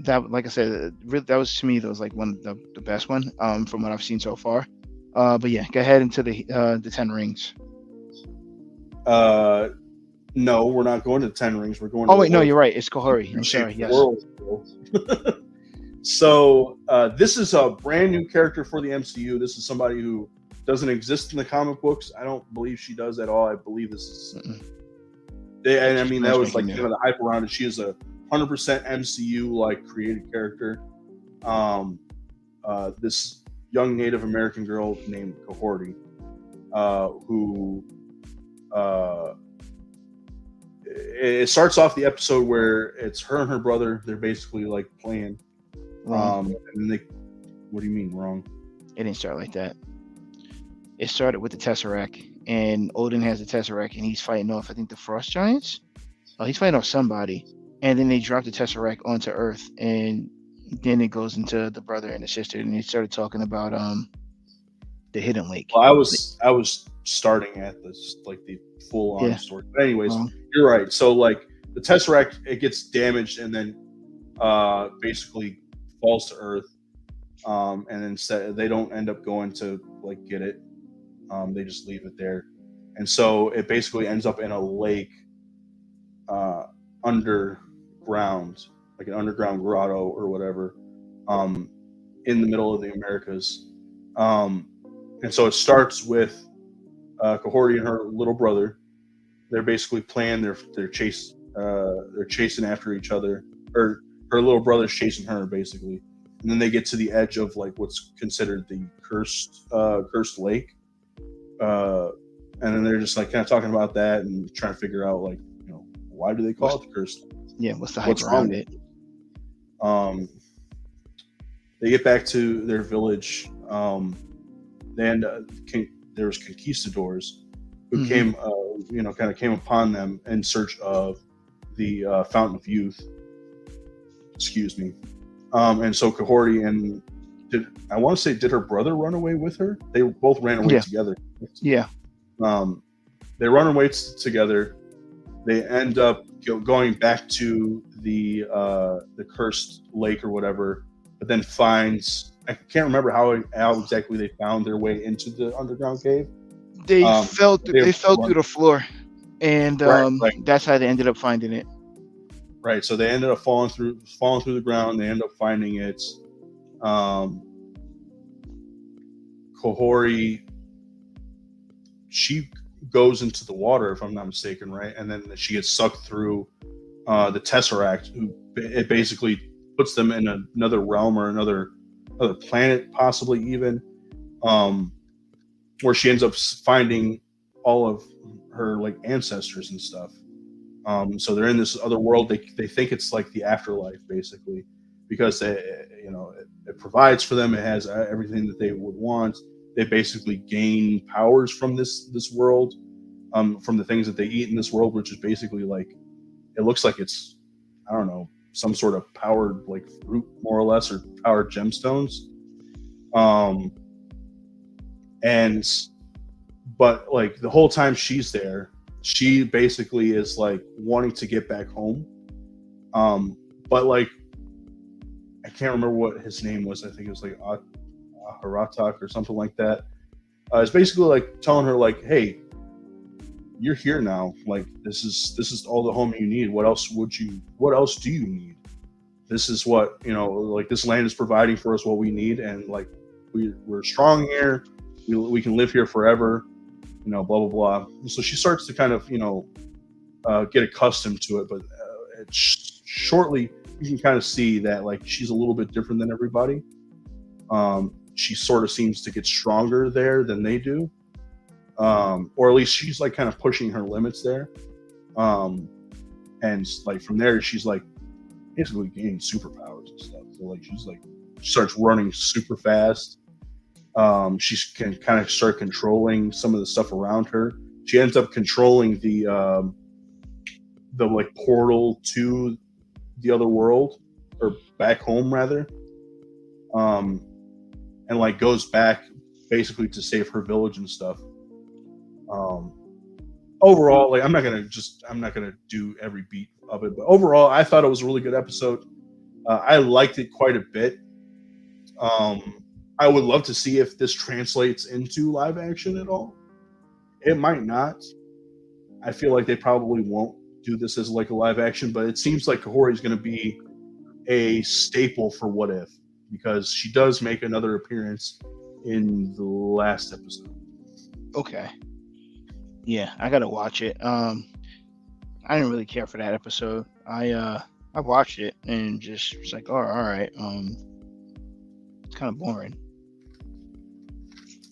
That, like I said, that was, to me, that was like one of the best one from what I've seen so far. But yeah, go ahead into the 10 rings. No, we're not going to the 10 rings. We're going. Oh to wait, the no, world. you're right. It's Kahori. I'm Reshape sorry. the Yes. world. So this is a brand new character for the MCU. This is somebody who doesn't exist in the comic books. I don't believe she does at all. I believe this is. And I mean, that was like kind of the hype around it. She is a 100% MCU like created character. This young Native American girl named Kahori, who it starts off the episode where it's her and her brother. They're basically like playing. And they, what do you mean wrong? It didn't start like that. It started with the Tesseract, and Odin has the Tesseract, and he's fighting off, I think, the Frost Giants. He's fighting off somebody, and then they drop the Tesseract onto Earth, and then it goes into the brother and the sister, and they started talking about the Hidden Lake. Well, I was starting at this like the full on story, but anyways, you're right. So like the Tesseract, it gets damaged and then basically falls to Earth, and instead they don't end up going to like get it. They just leave it there, and so it basically ends up in a lake underground, like an underground grotto or whatever, in the middle of the Americas. And so it starts with Kahori and her little brother. They're basically playing their chase. They're chasing after each other, or her little brother's chasing her basically. And then they get to the edge of like what's considered the cursed lake. And then they're just like kind of talking about that and trying to figure out like, you know, why do they call it the cursed lake? Yeah, what's the hype around it? They get back to their village. Then there was conquistadors who came, kind of came upon them in search of the Fountain of Youth. Excuse me. And so Kahori and did her brother run away with her? They both ran away together. Yeah. They run away together. They end up going back to the cursed lake or whatever, but then I can't remember how exactly they found their way into the underground cave. They fell through the floor, and right. That's how they ended up finding it. Right. So they ended up falling through the ground. They end up finding it. Kahori, she goes into the water, if I'm not mistaken, right? And then she gets sucked through the Tesseract, who it basically puts them in another realm or another planet, possibly even, where she ends up finding all of her like ancestors and stuff. So they're in this other world. They think it's like the afterlife, basically, because it provides for them. It has everything that they would want. They basically gain powers from this world, from the things that they eat in this world, which is basically like, it looks like it's, I don't know, some sort of powered like fruit, more or less, or powered gemstones. But like the whole time she's there, she basically is like wanting to get back home. But like, I can't remember what his name was. I think it was like Haratak or something like that. It's basically like telling her like, hey, you're here now. Like this is all the home you need. What else do you need? This is what, like this land is providing for us what we need, and like we're strong here. We can live here forever, blah blah blah. So she starts to kind of get accustomed to it, but shortly you can kind of see that like she's a little bit different than everybody. She sort of seems to get stronger there than they do, or at least she's like kind of pushing her limits there. And like from there, she's like basically gaining superpowers and stuff. So like she starts running super fast. She can kind of start controlling some of the stuff around her. She ends up controlling the like portal to the other world, or back home rather. And like goes back basically to save her village and stuff. Overall, like I'm not gonna do every beat of it, but overall, I thought it was a really good episode. I liked it quite a bit. I would love to see if this translates into live action at all. It might not. I feel like they probably won't do this as like a live action, but it seems like Kahori is going to be a staple for What If, because she does make another appearance in the last episode. Okay. Yeah, I gotta watch it. I didn't really care for that episode. I watched it and just was like, oh, all right. It's kind of boring.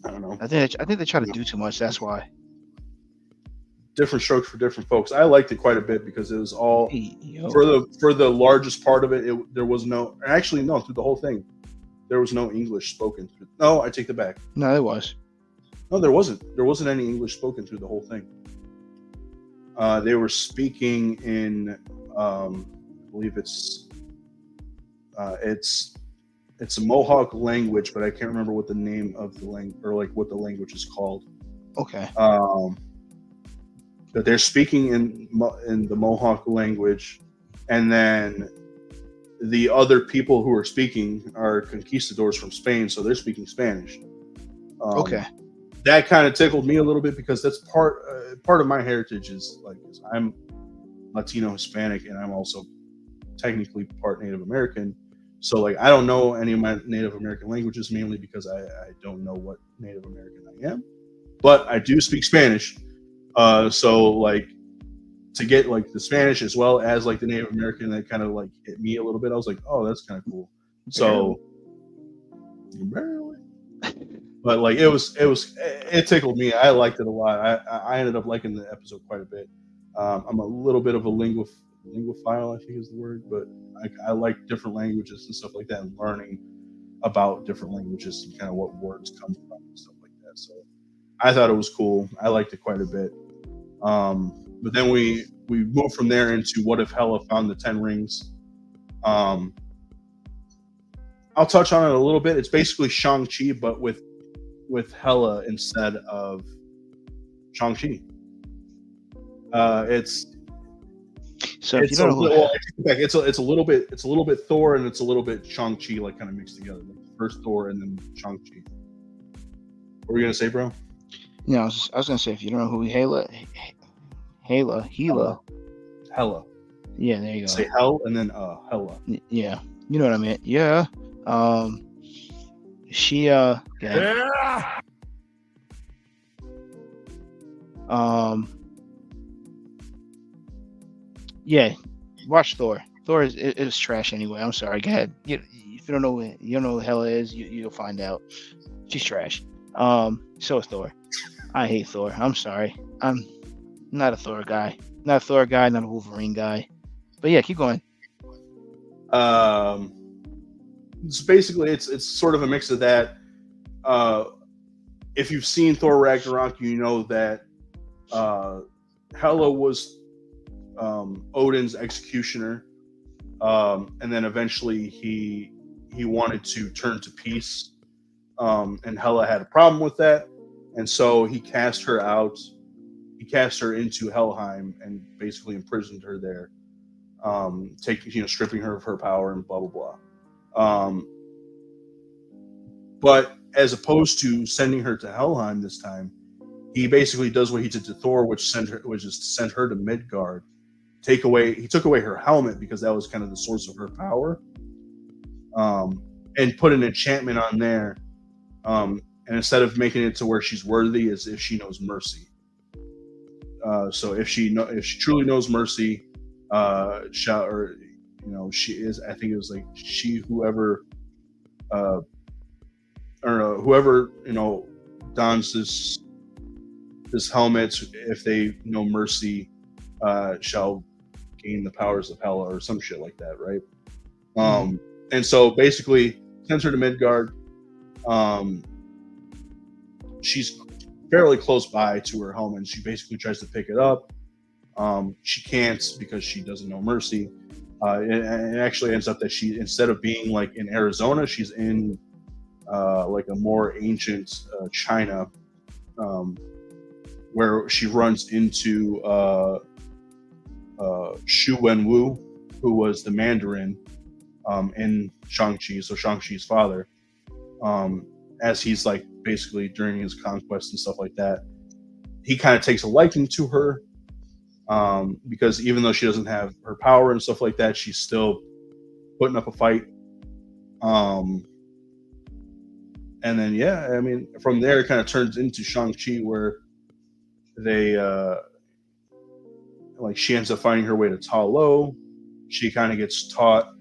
I don't know. I think they try to do too much. That's why. Different strokes for different folks. I liked it quite a bit because it was all Yo. for the largest part of it. There was no, actually no, through the whole thing, there was no English spoken. No, I take that back. No, it was. No, there wasn't. There wasn't any English spoken through the whole thing. They were speaking in, I believe it's a Mohawk language, but I can't remember what the name of the language, or like what the language is called. Okay. That they're speaking in the Mohawk language, and then the other people who are speaking are conquistadors from Spain, so they're speaking Spanish. Okay. That kind of tickled me a little bit because that's part of my heritage is like I'm Latino Hispanic, and I'm also technically part Native American. So like I don't know any of my Native American languages, mainly because I don't know what Native American I am, but I do speak Spanish. So like to get like the Spanish as well as like the Native American, that kind of like hit me a little bit. I was like, oh, that's kind of cool. So barely. But like it tickled me. I liked it a lot. I ended up liking the episode quite a bit. I'm a little bit of a linguophile, I think is the word, but I like different languages and stuff like that, and learning about different languages and kind of what words come from and stuff like that. So I thought it was cool. I liked it quite a bit. But then we moved from there into What If Hela found the 10 rings. I'll touch on it a little bit. It's basically Shang-Chi, but with Hela instead of Shang-Chi. It's a little bit Thor, and it's a little bit Shang-Chi, like kind of mixed together. Like first Thor and then Shang-Chi. What were you gonna say, bro? Yeah, I was gonna say, if you don't know who Hela. Hela. Yeah, there you go. Say Hell and then Hela. Yeah, you know what I meant. Yeah. She Yeah. yeah, watch Thor. Thor is trash anyway. I'm sorry. Go ahead. If you don't know who Hela is, you'll find out. She's trash. So is Thor. I hate Thor. I'm sorry. I'm not a Thor guy. Not a Thor guy. Not a Wolverine guy. But yeah, keep going. So basically, it's sort of a mix of that. If you've seen Thor Ragnarok, you know that Hela was Odin's executioner, and then eventually he wanted to turn to peace, and Hela had a problem with that, and so he cast her out. He cast her into Helheim and basically imprisoned her there, stripping her of her power and blah blah blah. But as opposed to sending her to Helheim this time, he basically does what he did to Thor, which is to send her to Midgard. He took away her helmet because that was kind of the source of her power, and put an enchantment on there. And instead of making it to where she's worthy, as if she knows mercy. So if she truly knows mercy, she is. I think it was like whoever dons this helmet, if they know mercy, shall gain the powers of Hela or some shit like that, right? And so basically sends her to Midgard. She's fairly close by to her home, and she basically tries to pick it up. She can't because she doesn't know mercy. It actually ends up that she, instead of being like in Arizona, she's in like a more ancient China, where she runs into Shu Wenwu, who was the Mandarin in Shang-Chi, so Shang-Chi's father, as he's like basically during his conquest and stuff like that. He kind of takes a liking to her, because even though she doesn't have her power and stuff like that, she's still putting up a fight. And then, yeah, I mean, from there it kind of turns into Shang-Chi, where they she ends up finding her way to Ta Lo. She kind of gets taught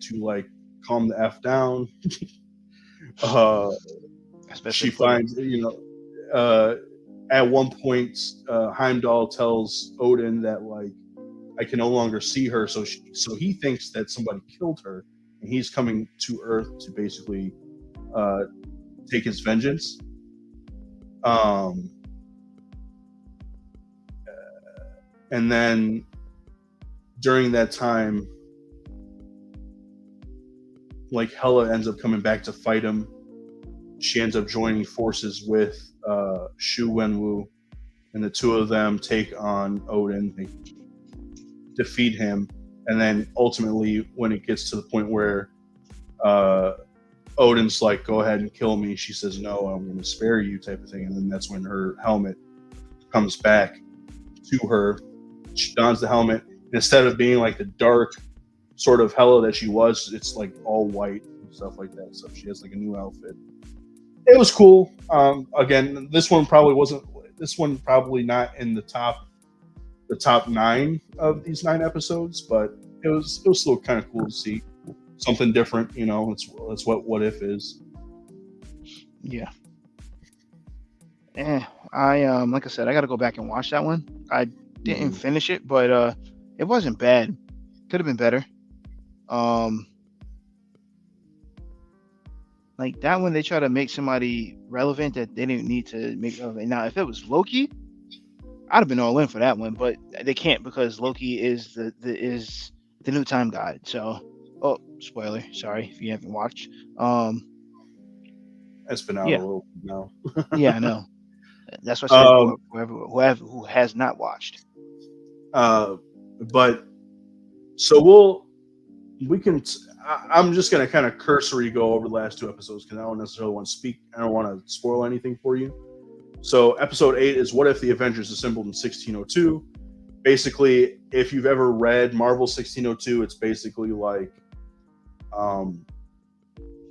to like calm the F down. She finds, at one point, Heimdall tells Odin that like, I can no longer see her, so he thinks that somebody killed her, and he's coming to Earth to basically take his vengeance. And then during that time, like Hela ends up coming back to fight him. She ends up joining forces with Shu Wenwu, and the two of them take on Odin. They defeat him, and then ultimately, when it gets to the point where Odin's like, "Go ahead and kill me," she says, "No, I'm going to spare you," type of thing. And then that's when her helmet comes back to her. She dons the helmet, and instead of being like the dark sort of Hela that she was, it's like all white and stuff like that. So she has like a new outfit. It was cool. Again, this one probably not in the top 9 of these 9 episodes, but it was still kind of cool to see something different. That's what If is. Yeah. I like I said, I got to go back and watch that one. I didn't finish it, but it wasn't bad. Could have been better. Like that one, they try to make somebody relevant that they didn't need to make relevant. Now, if it was Loki, I'd have been all in for that one, but they can't because Loki is the new time god. So, spoiler. Sorry if you haven't watched. It's been out a little now. Yeah, I know. That's what I said. Who has not watched. But so we can. I'm just gonna kind of cursory go over the last 2 episodes because I don't necessarily want to speak. I don't want to spoil anything for you. So episode 8 is What If the Avengers Assembled in 1602. Basically, if you've ever read Marvel 1602, it's basically like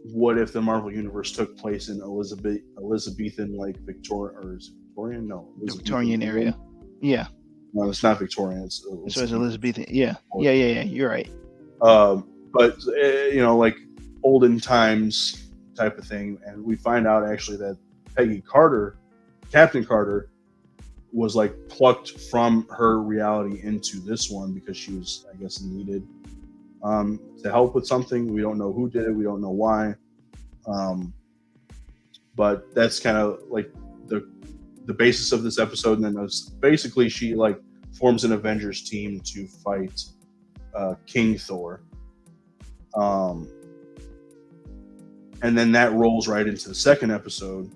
what if the Marvel universe took place in Elizabethan, like Victorian, or is it Victorian? No, The Victorian Elizabethan area. Yeah. No, it's not Victorian. It's So it's Elizabethan. Yeah. You're right. But like olden times type of thing, and we find out actually that Peggy Carter, Captain Carter, was like plucked from her reality into this one because she was, I guess, needed to help with something. We don't know who did it. We don't know why. But that's kind of like the basis of this episode. And then basically she like forms an Avengers team to fight King Thor. And then that rolls right into the second episode,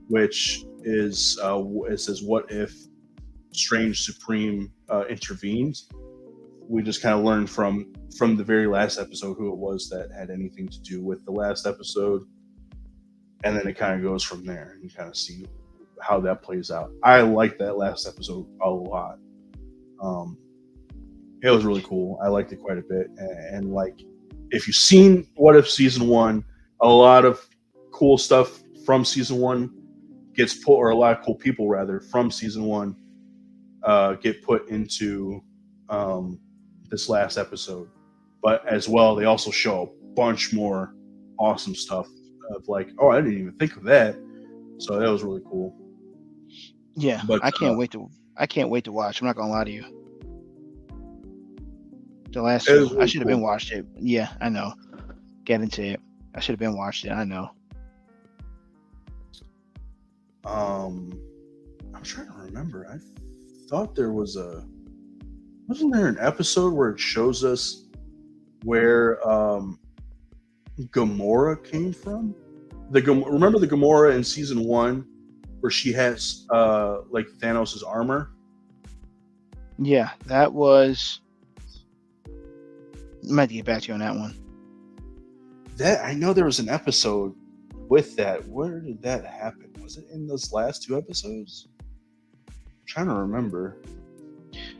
which is it says, what if Strange Supreme intervened? We just kind of learned from the very last episode who it was that had anything to do with the last episode, and then it kind of goes from there, and you kind of see how that plays out. I like that last episode a lot. It was really cool. I liked it quite a bit, and like, if you've seen What If season 1, a lot of cool stuff from season 1 gets put, or a lot of cool people rather from season 1 get put into this last episode. But as well, they also show a bunch more awesome stuff of like, oh, I didn't even think of that. So that was really cool. Yeah, but I can't wait to watch. I'm not gonna lie to you. The last two, really I should have cool. been watched it. Yeah, I know. Get into it. I should have been watched it. I know. I'm trying to remember. I thought there wasn't there an episode where it shows us where Gamora came from? Remember the Gamora in season 1 where she has like Thanos' armor? Yeah, that was. I might have to get back to you on that one. That I know there was an episode with that. Where did that happen? Was it in those last 2 episodes? I'm trying to remember.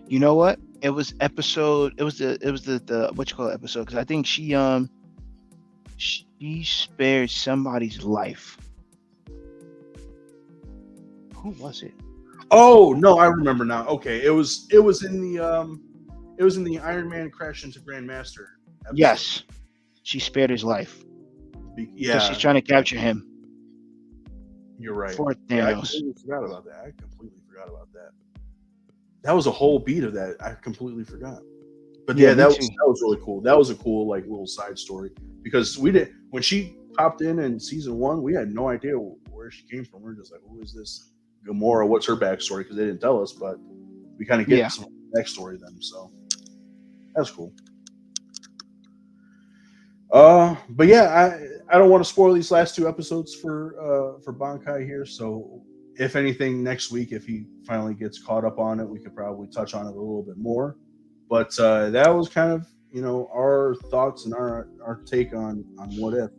You know what? It was episode. It was the what you call it episode, because I think she spared somebody's life. Who was it? Oh no, I remember now. Okay, it was in the Iron Man Crash into Grandmaster episode. Yes, she spared his life. Yeah, She's trying to capture him. You're right. For Yeah, I Thanos. completely forgot about that. That was a whole beat of that. I completely forgot. But Yeah, yeah, me that too. was really cool. That was a cool like little side story because when she popped in season 1, we had no idea where she came from. We were just like, who is this Gamora? What's her backstory? Because they didn't tell us, but we kind of get some backstory then. So that's cool. But yeah, I don't want to spoil these last 2 episodes for Bankai here. So if anything, next week, if he finally gets caught up on it, we could probably touch on it a little bit more. But that was kind of our thoughts and our take on What If.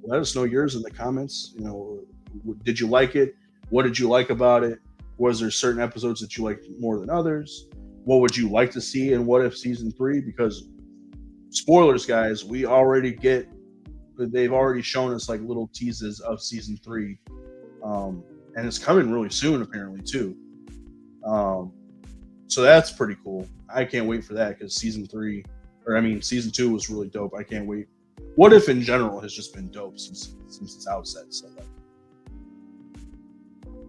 Let us know yours in the comments. Did you like it? What did you like about it? Was there certain episodes that you liked more than others? What would you like to see in What If season 3? Because spoilers, guys, they've already shown us like little teases of season 3, and it's coming really soon apparently too. So that's pretty cool. I can't wait for that because season 2 was really dope. I can't wait. What If in general has just been dope since its outset. So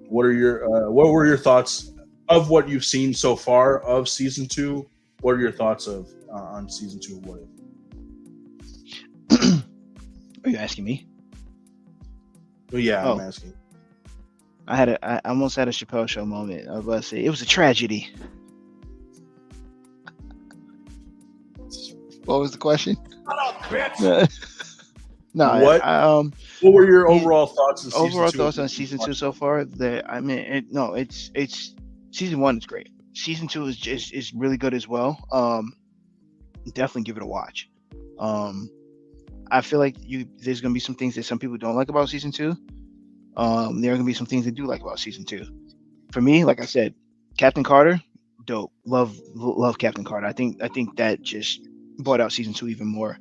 what were your thoughts of what you've seen so far of season 2? What are your thoughts on season 2 of What If? Are you asking me? Well, yeah, I'm asking. I almost had a Chappelle Show moment. I was about to say it was a tragedy. What was the question? Shut up, bitch! No. What? What were your overall thoughts on season 2? Overall thoughts on season 2 so far? It's season 1 is great. Season 2 is really good as well. Definitely give it a watch. I feel like there's gonna be some things that some people don't like about season 2. There are gonna be some things they do like about season 2. For me, like I said, Captain Carter, dope. Love Captain Carter. I think that just brought out season 2 even more.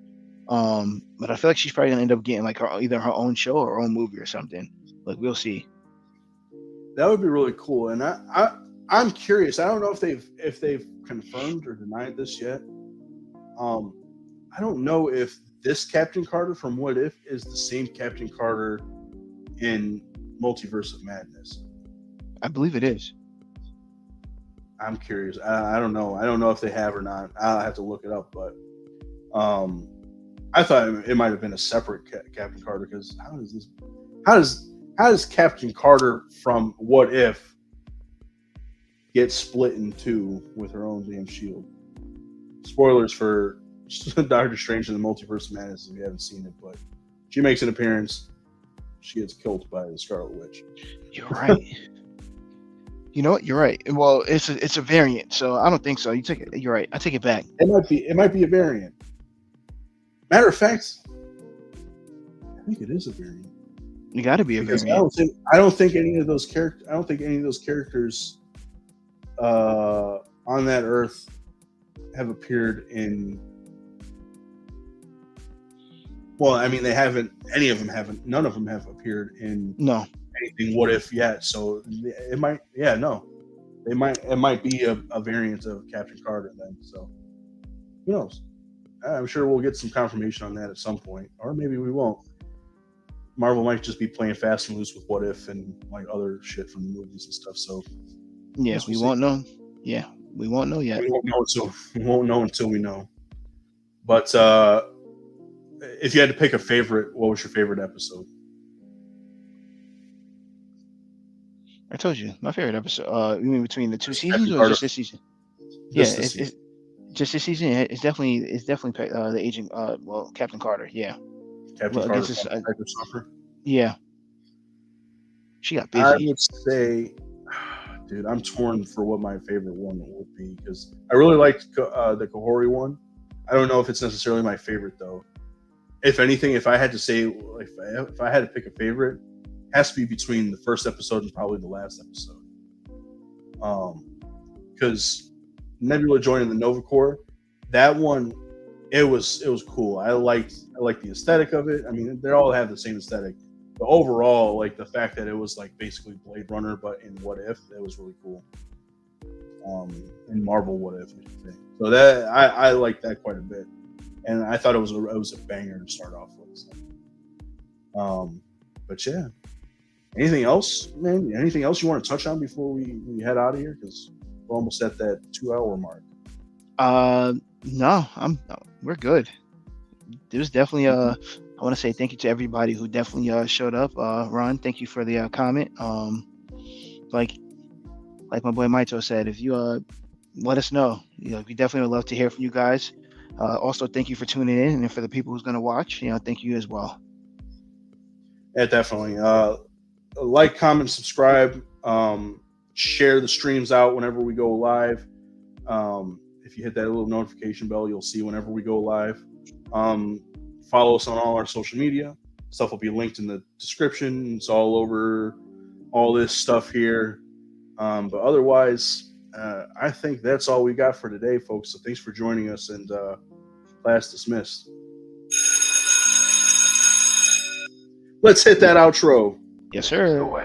But I feel like she's probably gonna end up getting like either her own show or her own movie or something. Like we'll see. That would be really cool. And I'm curious. I don't know if they've confirmed or denied this yet. I don't know if this Captain Carter from What If is the same Captain Carter in Multiverse of Madness. I believe it is. I'm curious. I don't know. I don't know if they have or not. I'll have to look it up. But I thought it might have been a separate Captain Carter, because how does Captain Carter from What If get split in two with her own damn shield? Spoilers for Doctor Strange in the Multiverse of Madness if you haven't seen it, but she makes an appearance. She gets killed by the Scarlet Witch. You're right. You know what? You're right. Well, it's a variant, so I don't think so. You're right. I take it back. It might be a variant. Matter of fact, I think it is a variant. You got to be a Because variant. I don't think any of those characters on that Earth have appeared in. Well, I mean, they haven't. Any of them haven't. None of them have appeared in No. anything What If yet. So it might. Yeah, no. It might be a variant of Captain Carter then. So who knows? I'm sure we'll get some confirmation on that at some point, or maybe we won't. Marvel might just be playing fast and loose with What If and like other shit from the movies and stuff. So Yeah, we won't know. Yeah, we won't know yet. we won't know until we know. But if you had to pick a favorite, what was your favorite episode? I told you my favorite episode. You mean between the two Just seasons Captain or Carter. just this season? Just Yeah, this it's just this season. It's definitely the agent. Well, Captain Carter. Yeah, Captain well, I Carter, guess it's, Hyper Suffer. yeah. She got I busy. would say, dude, I'm torn for what my favorite one would be, because I really liked the Kahori one. I don't know if it's necessarily my favorite though. If anything, if I had to say, if I had to pick a favorite, it has to be between the first episode and probably the last episode. Because Nebula joining the Nova Corps, that one, it was cool. I liked the aesthetic of it. I mean, they all have the same aesthetic. But overall, like the fact that it was like basically Blade Runner, but in What If, that was really cool. In Marvel What If, I should say. So that I liked that quite a bit, and I thought it was a banger to start off with. So. But yeah, anything else, man? Anything else you want to touch on before we head out of here? Because we're almost at that 2-hour mark. No, we're good. It was definitely I want to say thank you to everybody who definitely showed up. Ron, thank you for the comment. Like my boy Maito said, if you let us know, we definitely would love to hear from you guys. Also, thank you for tuning in, and for the people who's going to watch, thank you as well. Yeah, definitely. Like, comment, subscribe, share the streams out whenever we go live. If you hit that little notification bell, you'll see whenever we go live. Follow us on all our social media. Stuff will be linked in the description. It's all over all this stuff here. But otherwise, I think that's all we got for today, folks. So thanks for joining us, and class dismissed. Let's hit that outro. Yes, sir. Away.